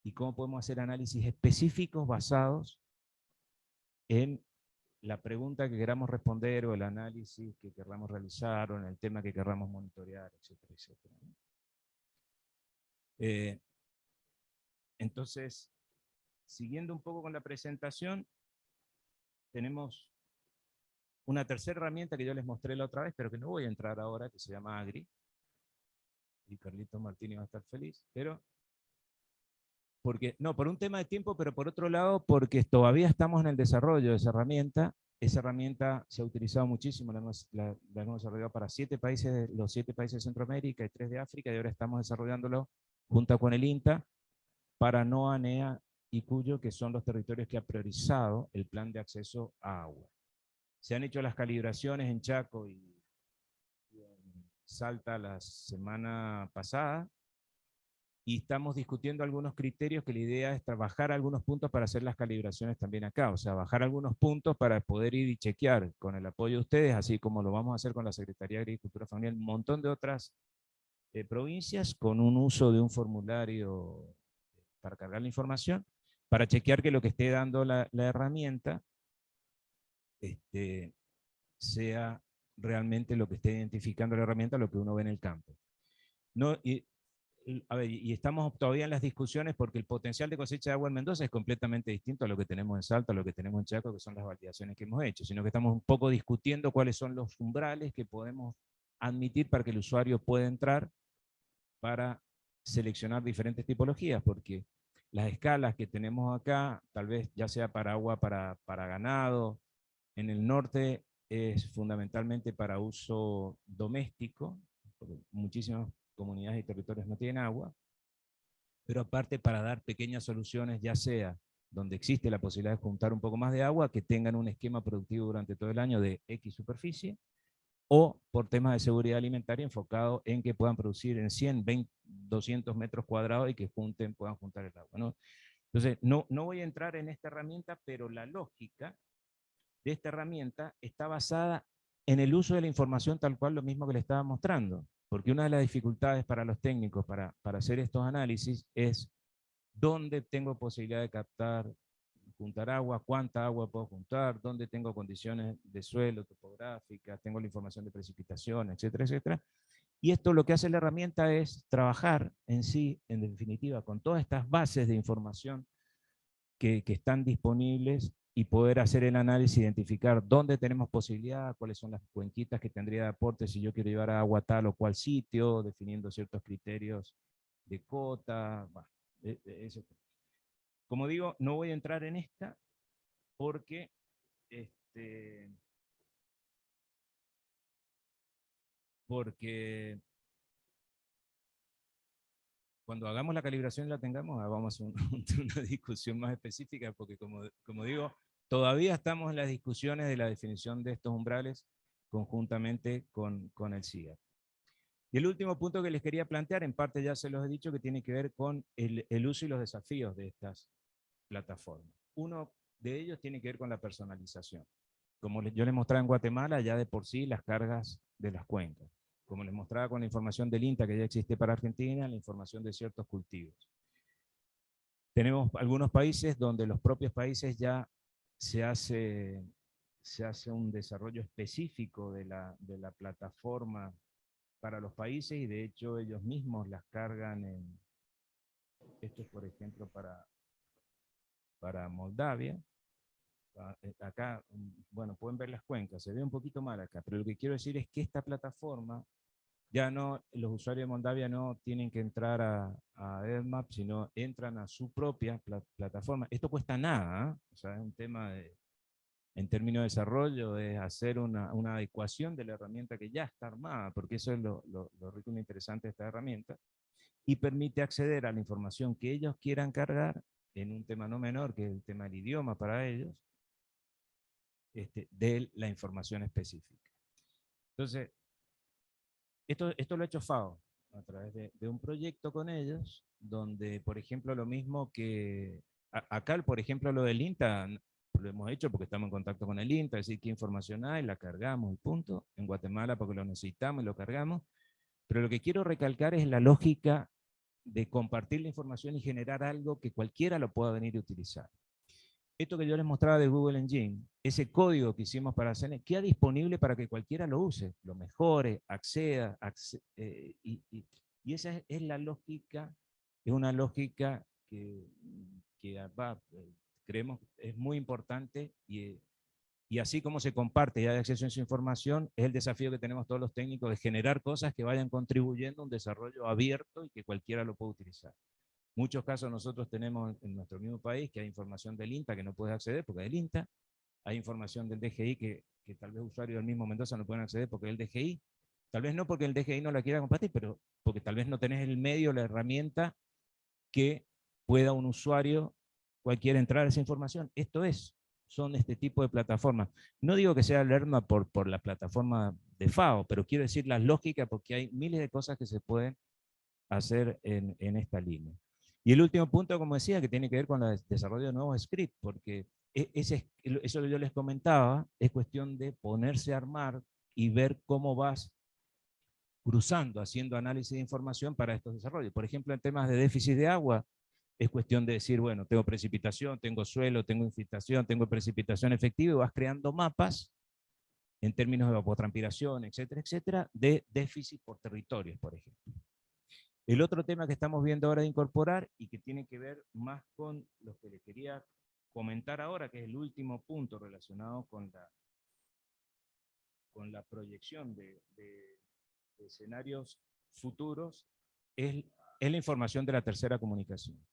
y cómo podemos hacer análisis específicos basados en la pregunta que queramos responder o el análisis que queramos realizar o en el tema que queramos monitorear, etcétera, etcétera. Entonces, siguiendo un poco con la presentación, tenemos una tercera herramienta que yo les mostré la otra vez, pero que no voy a entrar ahora, que se llama Agri. Y Carlitos Martínez va a estar feliz, pero porque, no, por un tema de tiempo, pero por otro lado, porque todavía estamos en el desarrollo de esa herramienta. Esa herramienta se ha utilizado muchísimo, la hemos desarrollado para 7 países, los 7 países de Centroamérica y 3 de África, y ahora estamos desarrollándolo junto con el INTA para NOA, NEA y Cuyo, que son los territorios que ha priorizado el plan de acceso a agua. Se han hecho las calibraciones en Chaco y en Salta la semana pasada, y estamos discutiendo algunos criterios que la idea es trabajar algunos puntos para hacer las calibraciones también acá, o sea, bajar algunos puntos para poder ir y chequear con el apoyo de ustedes, así como lo vamos a hacer con la Secretaría de Agricultura Familiar, un montón de otras provincias, con un uso de un formulario para cargar la información, para chequear que lo que esté dando la herramienta sea realmente lo que esté identificando la herramienta, lo que uno ve en el campo. No, a ver, y estamos todavía en las discusiones porque el potencial de cosecha de agua en Mendoza es completamente distinto a lo que tenemos en Salta, a lo que tenemos en Chaco, que son las validaciones que hemos hecho, sino que estamos un poco discutiendo cuáles son los umbrales que podemos admitir para que el usuario pueda entrar para seleccionar diferentes tipologías, porque las escalas que tenemos acá, tal vez ya sea para agua para ganado, en el norte es fundamentalmente para uso doméstico, porque muchísimas comunidades y territorios no tienen agua, pero aparte para dar pequeñas soluciones, ya sea donde existe la posibilidad de juntar un poco más de agua, que tengan un esquema productivo durante todo el año de X superficie, o por temas de seguridad alimentaria enfocado en que puedan producir en 100, 20, 200 metros cuadrados y que puedan juntar el agua, ¿no? Entonces, no voy a entrar en esta herramienta, pero la lógica de esta herramienta está basada en el uso de la información tal cual lo mismo que le estaba mostrando. Porque una de las dificultades para los técnicos para hacer estos análisis es dónde tengo posibilidad de captar, juntar agua, cuánta agua puedo juntar, dónde tengo condiciones de suelo, topográficas, tengo la información de precipitación, etcétera, etcétera. Y esto lo que hace la herramienta es trabajar en sí, en definitiva, con todas estas bases de información que están disponibles y poder hacer el análisis, identificar dónde tenemos posibilidad, cuáles son las cuenquitas que tendría de aporte si yo quiero llevar agua a tal o cual sitio, definiendo ciertos criterios de cota. Bueno, eso. Como digo, no voy a entrar en esta porque porque cuando hagamos la calibración y la tengamos, vamos a una discusión más específica, porque como digo, todavía estamos en las discusiones de la definición de estos umbrales conjuntamente con el CIGAP. Y el último punto que les quería plantear, en parte ya se los he dicho, que tiene que ver con el uso y los desafíos de estas plataformas. Uno de ellos tiene que ver con la personalización. Como yo les mostraba en Guatemala, ya de por sí las cargas de las cuencas. Como les mostraba con la información del INTA que ya existe para Argentina, la información de ciertos cultivos. Tenemos algunos países donde los propios países ya se hace un desarrollo específico de la plataforma para los países y de hecho ellos mismos las cargan en, esto es por ejemplo para Moldavia. Acá, bueno, pueden ver las cuencas, se ve un poquito mal acá, pero lo que quiero decir es que esta plataforma, ya no, los usuarios de Moldavia no tienen que entrar a EarthMap, sino entran a su propia plataforma. Esto cuesta nada, ¿eh? O sea, es un tema en términos de desarrollo es hacer una adecuación de la herramienta que ya está armada, porque eso es lo rico y lo interesante de esta herramienta, y permite acceder a la información que ellos quieran cargar en un tema no menor, que es el tema del idioma para ellos, de la información específica. Entonces, esto lo ha hecho FAO a través de un proyecto con ellos, donde, por ejemplo, lo mismo que acá, por ejemplo, lo del INTA, lo hemos hecho porque estamos en contacto con el INTA, es decir, qué información hay, la cargamos y punto. En Guatemala porque lo necesitamos y lo cargamos. Pero lo que quiero recalcar es la lógica de compartir la información y generar algo que cualquiera lo pueda venir a utilizar. Esto que yo les mostraba de Google Engine, ese código que hicimos para hacer, queda disponible para que cualquiera lo use, lo mejore, acceda, y esa es la lógica, es una lógica que creemos es muy importante y así como se comparte y hay acceso a esa información, es el desafío que tenemos todos los técnicos de generar cosas que vayan contribuyendo a un desarrollo abierto y que cualquiera lo pueda utilizar. Muchos casos nosotros tenemos en nuestro mismo país que hay información del INTA que no puedes acceder porque es del INTA, hay información del DGI que tal vez usuarios del mismo Mendoza no pueden acceder porque es el DGI, tal vez no porque el DGI no la quiera compartir, pero porque tal vez no tenés el medio, la herramienta que pueda un usuario cualquiera entrar a esa información. Son este tipo de plataformas. No digo que sea Lerma por la plataforma de FAO, pero quiero decir las lógicas porque hay miles de cosas que se pueden hacer en esta línea. Y el último punto, como decía, que tiene que ver con el desarrollo de nuevos scripts, porque eso que yo les comentaba, es cuestión de ponerse a armar y ver cómo vas cruzando, haciendo análisis de información para estos desarrollos. Por ejemplo, en temas de déficit de agua, es cuestión de decir, bueno, tengo precipitación, tengo suelo, tengo infiltración, tengo precipitación efectiva, y vas creando mapas en términos de evapotranspiración, etcétera, etcétera, de déficit por territorios, por ejemplo. El otro tema que estamos viendo ahora de incorporar y que tiene que ver más con lo que les quería comentar ahora, que es el último punto relacionado con la proyección de escenarios futuros, es la información de la tercera comunicación.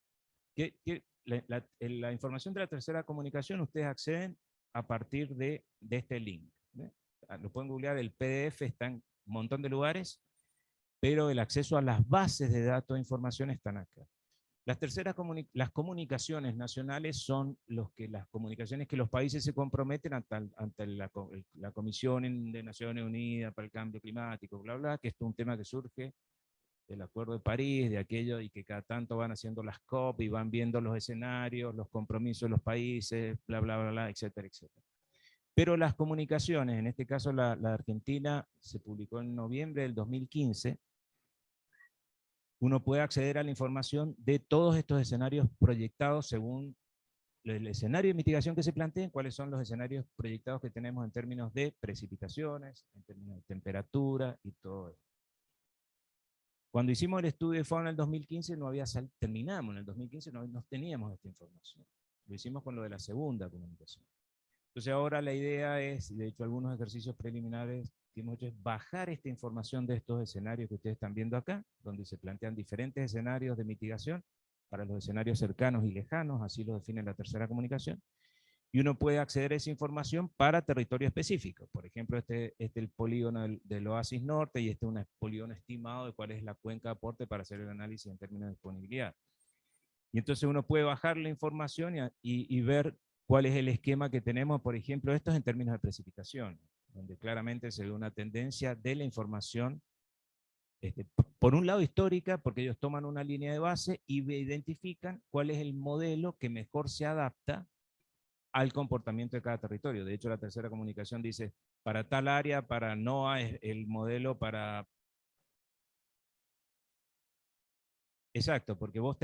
La información de la tercera comunicación ustedes acceden a partir de este link. Lo pueden googlear, el PDF está en un montón de lugares, pero el acceso a las bases de datos de información están acá. Las comunicaciones nacionales son las comunicaciones que los países se comprometen ante la Comisión de Naciones Unidas para el Cambio Climático, bla, bla, que esto es un tema que surge del Acuerdo de París, de aquello, y que cada tanto van haciendo las COP y van viendo los escenarios, los compromisos de los países, bla, bla, bla, bla, etcétera, etcétera. Pero las comunicaciones, en este caso la de Argentina, se publicó en noviembre del 2015, uno puede acceder a la información de todos estos escenarios proyectados según el escenario de mitigación que se planteen, cuáles son los escenarios proyectados que tenemos en términos de precipitaciones, en términos de temperatura y todo eso. Cuando hicimos el estudio de fauna en el 2015, terminamos en el 2015, no teníamos esta información. Lo hicimos con lo de la segunda comunicación. Entonces ahora la idea es, de hecho algunos ejercicios preliminares que hemos hecho es bajar esta información de estos escenarios que ustedes están viendo acá, donde se plantean diferentes escenarios de mitigación para los escenarios cercanos y lejanos, así lo define la tercera comunicación, y uno puede acceder a esa información para territorio específico. Por ejemplo, este es el polígono del Oasis Norte y este es un polígono estimado de cuál es la cuenca de aporte para hacer el análisis en términos de disponibilidad. Y entonces uno puede bajar la información y ver cuál es el esquema que tenemos, por ejemplo, esto es en términos de precipitación, donde claramente se ve una tendencia de la información, por un lado histórica, porque ellos toman una línea de base y identifican cuál es el modelo que mejor se adapta al comportamiento de cada territorio. De hecho, la tercera comunicación dice, para tal área, para NOAA es el modelo para... Exacto, porque vos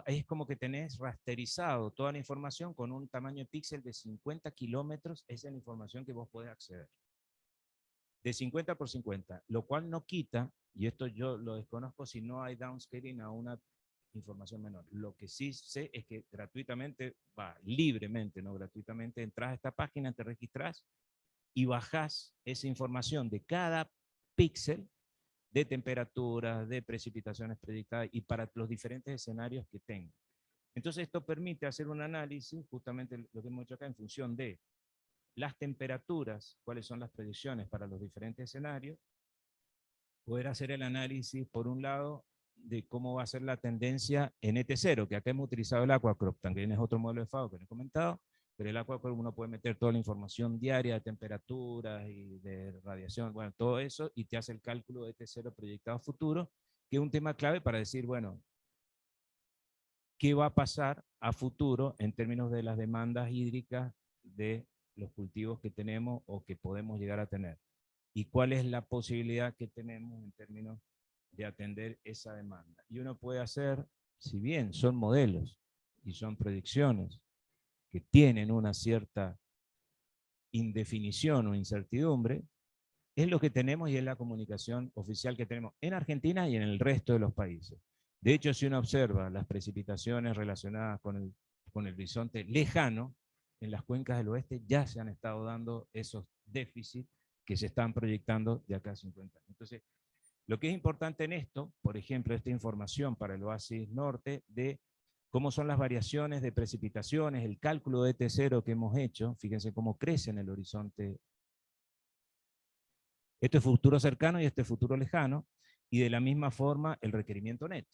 es como que tenés rasterizado toda la información con un tamaño de píxel de 50 kilómetros, esa es la información que vos podés acceder. De 50 por 50, lo cual no quita, y esto yo lo desconozco si no hay downscaling a una información menor. Lo que sí sé es que gratuitamente, libremente, no gratuitamente, entras a esta página, te registras y bajás esa información de cada píxel de temperaturas, de precipitaciones predictadas y para los diferentes escenarios que tengo. Entonces esto permite hacer un análisis, justamente lo que hemos hecho acá, en función de las temperaturas, cuáles son las predicciones para los diferentes escenarios, poder hacer el análisis, por un lado, de cómo va a ser la tendencia en ET0, que acá hemos utilizado el Aquacrop, también es otro modelo de FAO que les he comentado, pero el Aquacrop uno puede meter toda la información diaria de temperaturas y de radiación, bueno, todo eso, y te hace el cálculo de ET0 proyectado a futuro, que es un tema clave para decir, bueno, ¿qué va a pasar a futuro en términos de las demandas hídricas de los cultivos que tenemos o que podemos llegar a tener? ¿Y cuál es la posibilidad que tenemos en términos de atender esa demanda? Y uno puede hacer, si bien son modelos y son predicciones que tienen una cierta indefinición o incertidumbre, es lo que tenemos y es la comunicación oficial que tenemos en Argentina y en el resto de los países. De hecho, si uno observa las precipitaciones relacionadas con el horizonte lejano, en las cuencas del oeste ya se han estado dando esos déficits que se están proyectando de acá a 50 años. Entonces, lo que es importante en esto, por ejemplo, esta información para el oasis norte de cómo son las variaciones de precipitaciones, el cálculo de ET0 que hemos hecho, fíjense cómo crece en el horizonte. Esto es futuro cercano y este es futuro lejano, y de la misma forma el requerimiento neto,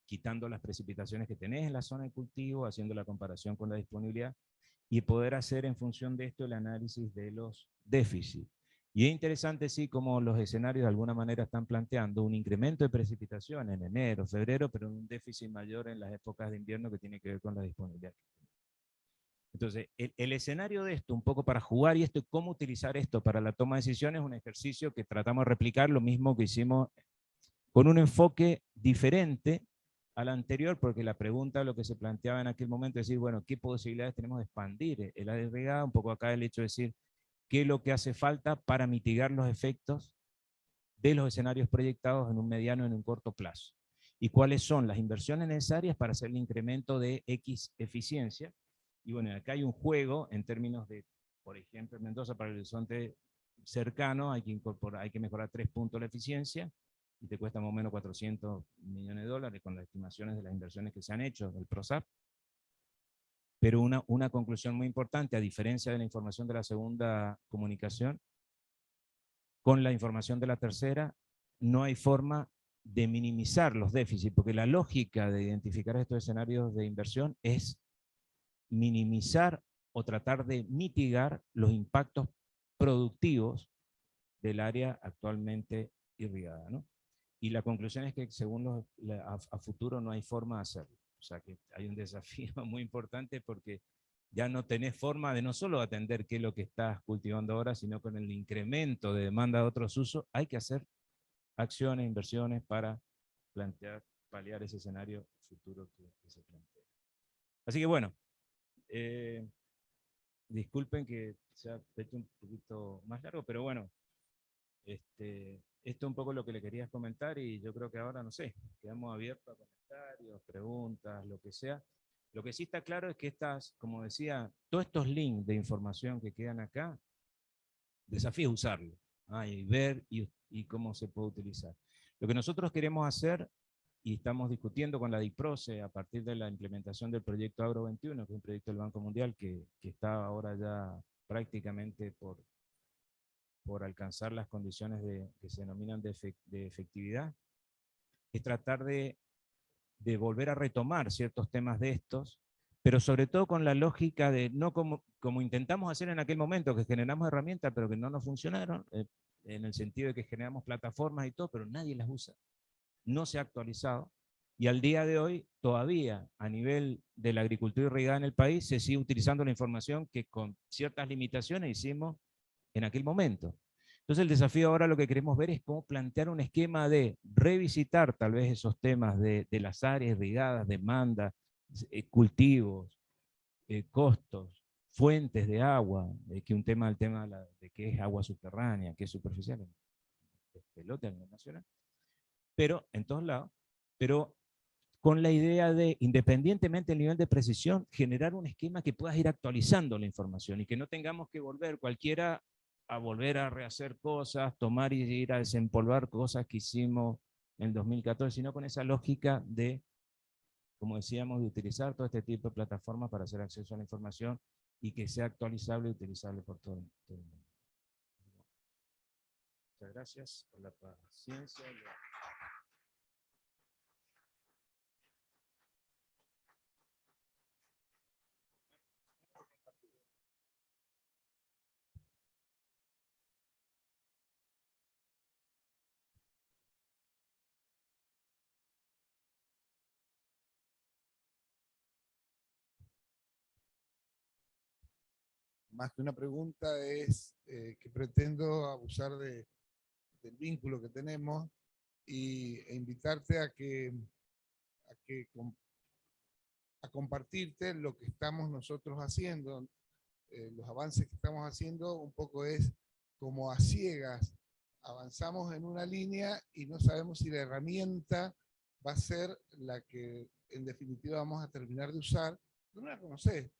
quitando las precipitaciones que tenés en la zona de cultivo, haciendo la comparación con la disponibilidad, y poder hacer en función de esto el análisis de los déficits. Y es interesante, sí, como los escenarios de alguna manera están planteando un incremento de precipitación en enero, febrero, pero un déficit mayor en las épocas de invierno que tiene que ver con la disponibilidad. Entonces, el escenario de esto, un poco para jugar y esto, cómo utilizar esto para la toma de decisiones, es un ejercicio que tratamos de replicar, lo mismo que hicimos con un enfoque diferente al anterior, porque la pregunta, lo que se planteaba en aquel momento, es decir, bueno, ¿qué posibilidades tenemos de expandir el área irrigada? Un poco acá el hecho de decir, ¿qué es lo que hace falta para mitigar los efectos de los escenarios proyectados en un mediano y en un corto plazo? ¿Y cuáles son las inversiones necesarias para hacer el incremento de X eficiencia? Y bueno, acá hay un juego en términos de, por ejemplo, en Mendoza para el horizonte cercano hay que mejorar 3 puntos la eficiencia, y te cuesta más o menos 400 millones de dólares con las estimaciones de las inversiones que se han hecho del PROSAP. Pero una conclusión muy importante, a diferencia de la información de la segunda comunicación, con la información de la tercera no hay forma de minimizar los déficits, porque la lógica de identificar estos escenarios de inversión es minimizar o tratar de mitigar los impactos productivos del área actualmente irrigada, ¿no? Y la conclusión es que según a futuro no hay forma de hacerlo. O sea que hay un desafío muy importante porque ya no tenés forma de no solo atender qué es lo que estás cultivando ahora, sino con el incremento de demanda de otros usos, hay que hacer acciones, inversiones para paliar ese escenario futuro que se plantea. Así que bueno, disculpen que se ha hecho un poquito más largo, pero bueno, esto es un poco lo que le quería comentar y yo creo que ahora, no sé, quedamos abiertos a comentarios, preguntas, lo que sea. Lo que sí está claro es que como decía, todos estos links de información que quedan acá, desafío es usarlo, y ver y cómo se puede utilizar. Lo que nosotros queremos hacer y estamos discutiendo con la DIPROCE a partir de la implementación del proyecto Agro 21, que es un proyecto del Banco Mundial que está ahora ya prácticamente por alcanzar las condiciones que se denominan de efectividad, es tratar de volver a retomar ciertos temas de estos, pero sobre todo con la lógica de no como intentamos hacer en aquel momento, que generamos herramientas, pero que no nos funcionaron, en el sentido de que generamos plataformas y todo, pero nadie las usa, no se ha actualizado, y al día de hoy todavía a nivel de la agricultura irrigada en el país se sigue utilizando la información que con ciertas limitaciones hicimos en aquel momento. Entonces el desafío ahora lo que queremos ver es cómo plantear un esquema de revisitar tal vez esos temas de las áreas irrigadas, demanda, cultivos, costos, fuentes de agua, que el tema de qué es agua subterránea, qué es superficial, es pelota en el nacional, pero en todos lados, pero con la idea de, independientemente del nivel de precisión, generar un esquema que puedas ir actualizando la información y que no tengamos que volver cualquiera a volver a rehacer cosas, tomar y ir a desempolvar cosas que hicimos en 2014, sino con esa lógica de, como decíamos, de utilizar todo este tipo de plataformas para hacer acceso a la información y que sea actualizable y utilizable por todo el mundo. Muchas gracias por la paciencia. Más que una pregunta es que pretendo abusar del vínculo que tenemos e invitarte a, que, a compartirte lo que estamos nosotros haciendo, los avances que estamos haciendo, un poco es como a ciegas. Avanzamos en una línea y no sabemos si la herramienta va a ser la que en definitiva vamos a terminar de usar. No la conocés.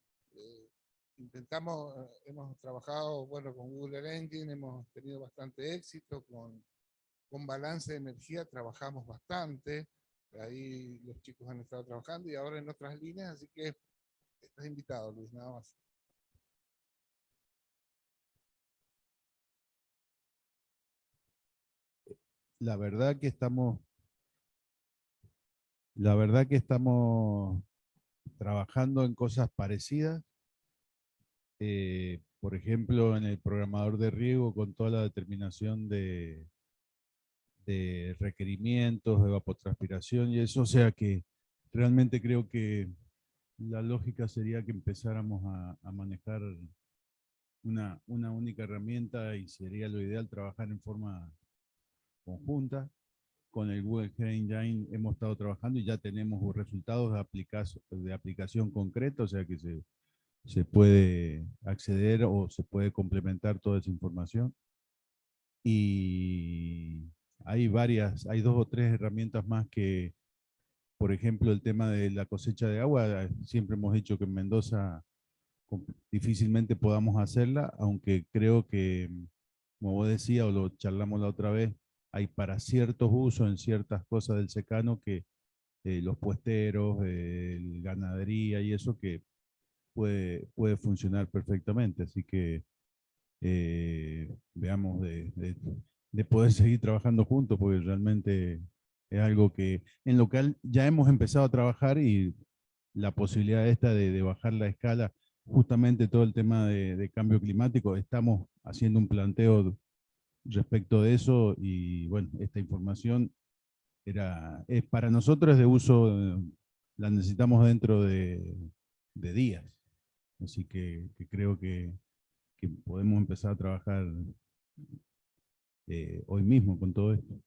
Intentamos, hemos trabajado, bueno, con Google Engine, hemos tenido bastante éxito, con balance de energía trabajamos bastante, ahí los chicos han estado trabajando y ahora en otras líneas, así que estás invitado, Luis, nada más. La verdad que estamos, la verdad que estamos trabajando en cosas parecidas. Por ejemplo, en el programador de riego con toda la determinación de requerimientos, de evapotranspiración y eso, o sea que realmente creo que la lógica sería que empezáramos a manejar una única herramienta y sería lo ideal trabajar en forma conjunta. Con el Google Engine hemos estado trabajando y ya tenemos resultados de aplicación concreta, o sea que se puede acceder o se puede complementar toda esa información. Y hay dos o tres herramientas más que, por ejemplo, el tema de la cosecha de agua, siempre hemos dicho que en Mendoza difícilmente podamos hacerla, aunque creo que, como vos decías o lo charlamos la otra vez, hay para ciertos usos en ciertas cosas del secano que los puesteros, ganadería y eso que puede funcionar perfectamente. Así que veamos de poder seguir trabajando juntos, porque realmente es algo que en local ya hemos empezado a trabajar y la posibilidad esta de bajar la escala, justamente todo el tema de cambio climático, estamos haciendo un planteo respecto de eso y bueno, esta información para nosotros es de uso, la necesitamos dentro de días, así que creo que podemos empezar a trabajar hoy mismo con todo esto.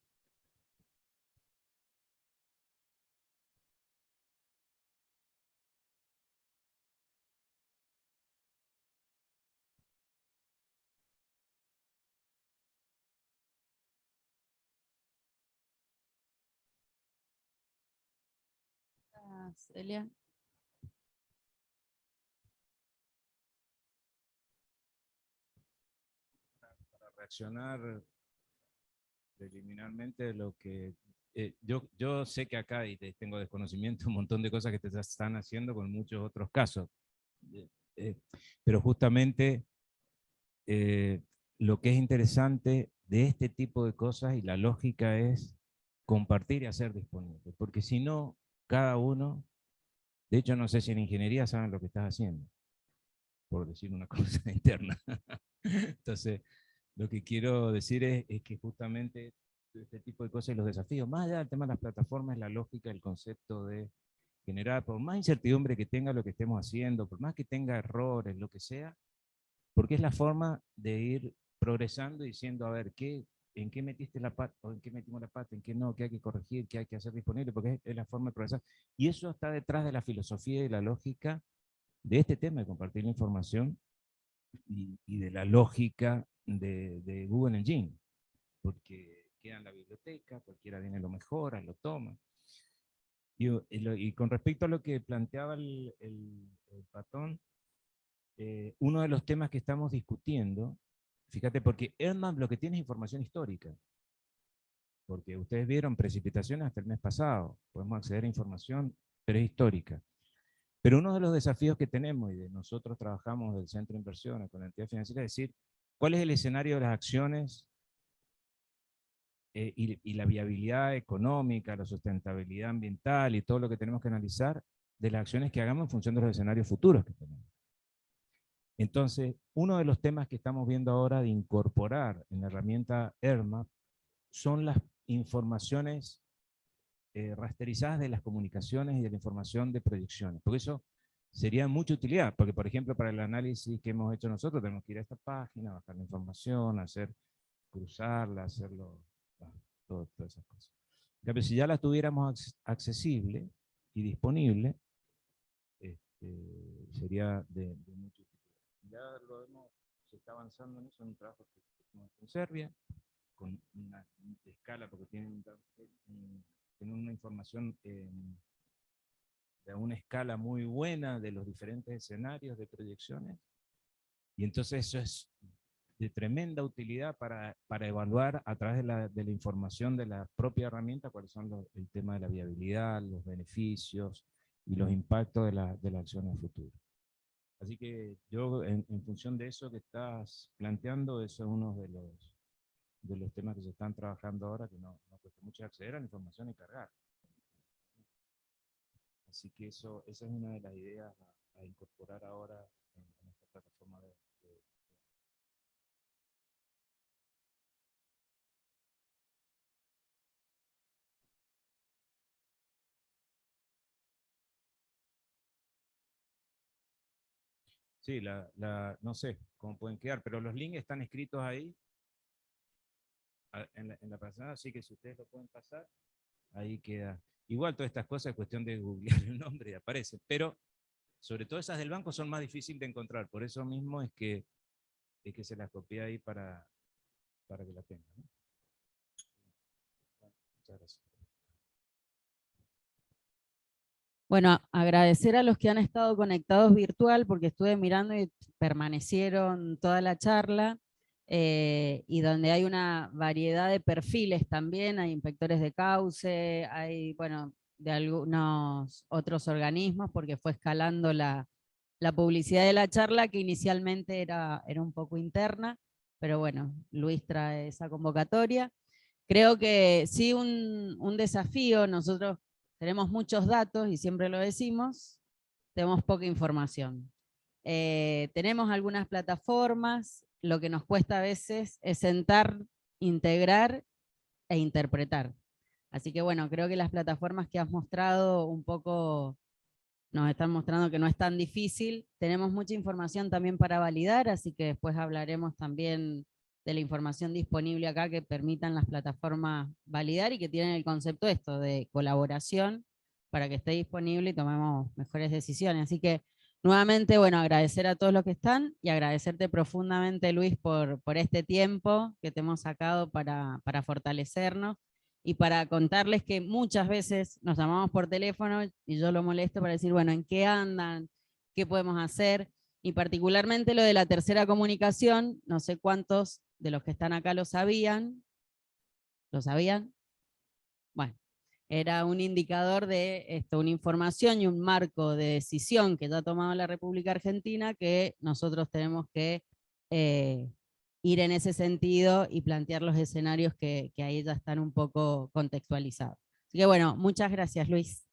Celia. Para reaccionar preliminarmente lo que yo sé que acá, y tengo desconocimiento, un montón de cosas que te están haciendo con muchos otros casos. Eh, eh, pero justamente lo que es interesante de este tipo de cosas y la lógica es compartir y hacer disponible, porque si no, cada uno, de hecho no sé si en ingeniería saben lo que estás haciendo, por decir una cosa interna. Entonces, lo que quiero decir es que justamente este tipo de cosas y los desafíos, más allá del tema de las plataformas, la lógica, el concepto de generar, por más incertidumbre que tenga lo que estemos haciendo, por más que tenga errores, lo que sea, porque es la forma de ir progresando y diciendo, a ver, ¿en qué metiste la pata, o en qué metimos la pata, en qué no, qué hay que corregir, qué hay que hacer disponible, porque es la forma de progresar. Y eso está detrás de la filosofía y la lógica de este tema de compartir la información y de la lógica de Google Engine, porque queda en la biblioteca, cualquiera viene, lo mejora, lo toma. Y con respecto a lo que planteaba el Patón, uno de los temas que estamos discutiendo, fíjate, porque EarthMap lo que tiene es información histórica, porque ustedes vieron precipitaciones hasta el mes pasado, podemos acceder a información prehistórica. Pero uno de los desafíos que tenemos, y de nosotros trabajamos del Centro de Inversiones con la entidad financiera, es decir, ¿cuál es el escenario de las acciones y la viabilidad económica, la sustentabilidad ambiental y todo lo que tenemos que analizar de las acciones que hagamos en función de los escenarios futuros que tenemos? Entonces, uno de los temas que estamos viendo ahora de incorporar en la herramienta ERMA son las informaciones rasterizadas de las comunicaciones y de la información de proyecciones, porque eso sería de mucha utilidad, porque por ejemplo para el análisis que hemos hecho nosotros tenemos que ir a esta página, bajar la información, cruzarla, hacerlo, todas esas cosas. Pero si ya la tuviéramos accesible y disponible, sería de mucha utilidad. Ya lo vemos, se está avanzando en eso, en un trabajo que hicimos con Serbia, con una escala, porque tienen una información de una escala muy buena de los diferentes escenarios de proyecciones, y entonces eso es de tremenda utilidad para evaluar a través de la información de la propia herramienta cuáles son el tema de la viabilidad, los beneficios y los impactos de la acción en el futuro. Así que yo, en función de eso que estás planteando, eso es uno de los temas que se están trabajando ahora, que no cuesta mucho acceder a la información y cargar. Así que esa es una de las ideas a incorporar ahora en esta plataforma de. Sí, no sé cómo pueden quedar, pero los links están escritos ahí en la pasada, así que si ustedes lo pueden pasar, ahí queda. Igual todas estas cosas es cuestión de googlear el nombre y aparece, pero sobre todo esas del banco son más difíciles de encontrar, por eso mismo es que se las copié ahí para que la tengan, ¿no? Muchas gracias. Bueno, agradecer a los que han estado conectados virtual, porque estuve mirando y permanecieron toda la charla, y donde hay una variedad de perfiles también, hay inspectores de cauce, hay, bueno, de algunos otros organismos, porque fue escalando la publicidad de la charla, que inicialmente era un poco interna, pero bueno, Luis trae esa convocatoria. Creo que sí, un desafío. Nosotros tenemos muchos datos y siempre lo decimos, tenemos poca información. Tenemos algunas plataformas, lo que nos cuesta a veces es sentar, integrar e interpretar. Así que bueno, creo que las plataformas que has mostrado un poco nos están mostrando que no es tan difícil. Tenemos mucha información también para validar, así que después hablaremos también de la información disponible acá que permitan las plataformas validar y que tienen el concepto de colaboración para que esté disponible y tomemos mejores decisiones. Así que nuevamente, bueno, agradecer a todos los que están y agradecerte profundamente, Luis, por este tiempo que te hemos sacado para fortalecernos y para contarles que muchas veces nos llamamos por teléfono y yo lo molesto para decir, bueno, ¿en qué andan? ¿Qué podemos hacer? Y particularmente lo de la tercera comunicación, no sé cuántos de los que están acá lo sabían. ¿Lo sabían? Bueno, era un indicador de una información y un marco de decisión que ya ha tomado la República Argentina, que nosotros tenemos que ir en ese sentido y plantear los escenarios que ahí ya están un poco contextualizados. Así que bueno, muchas gracias, Luis.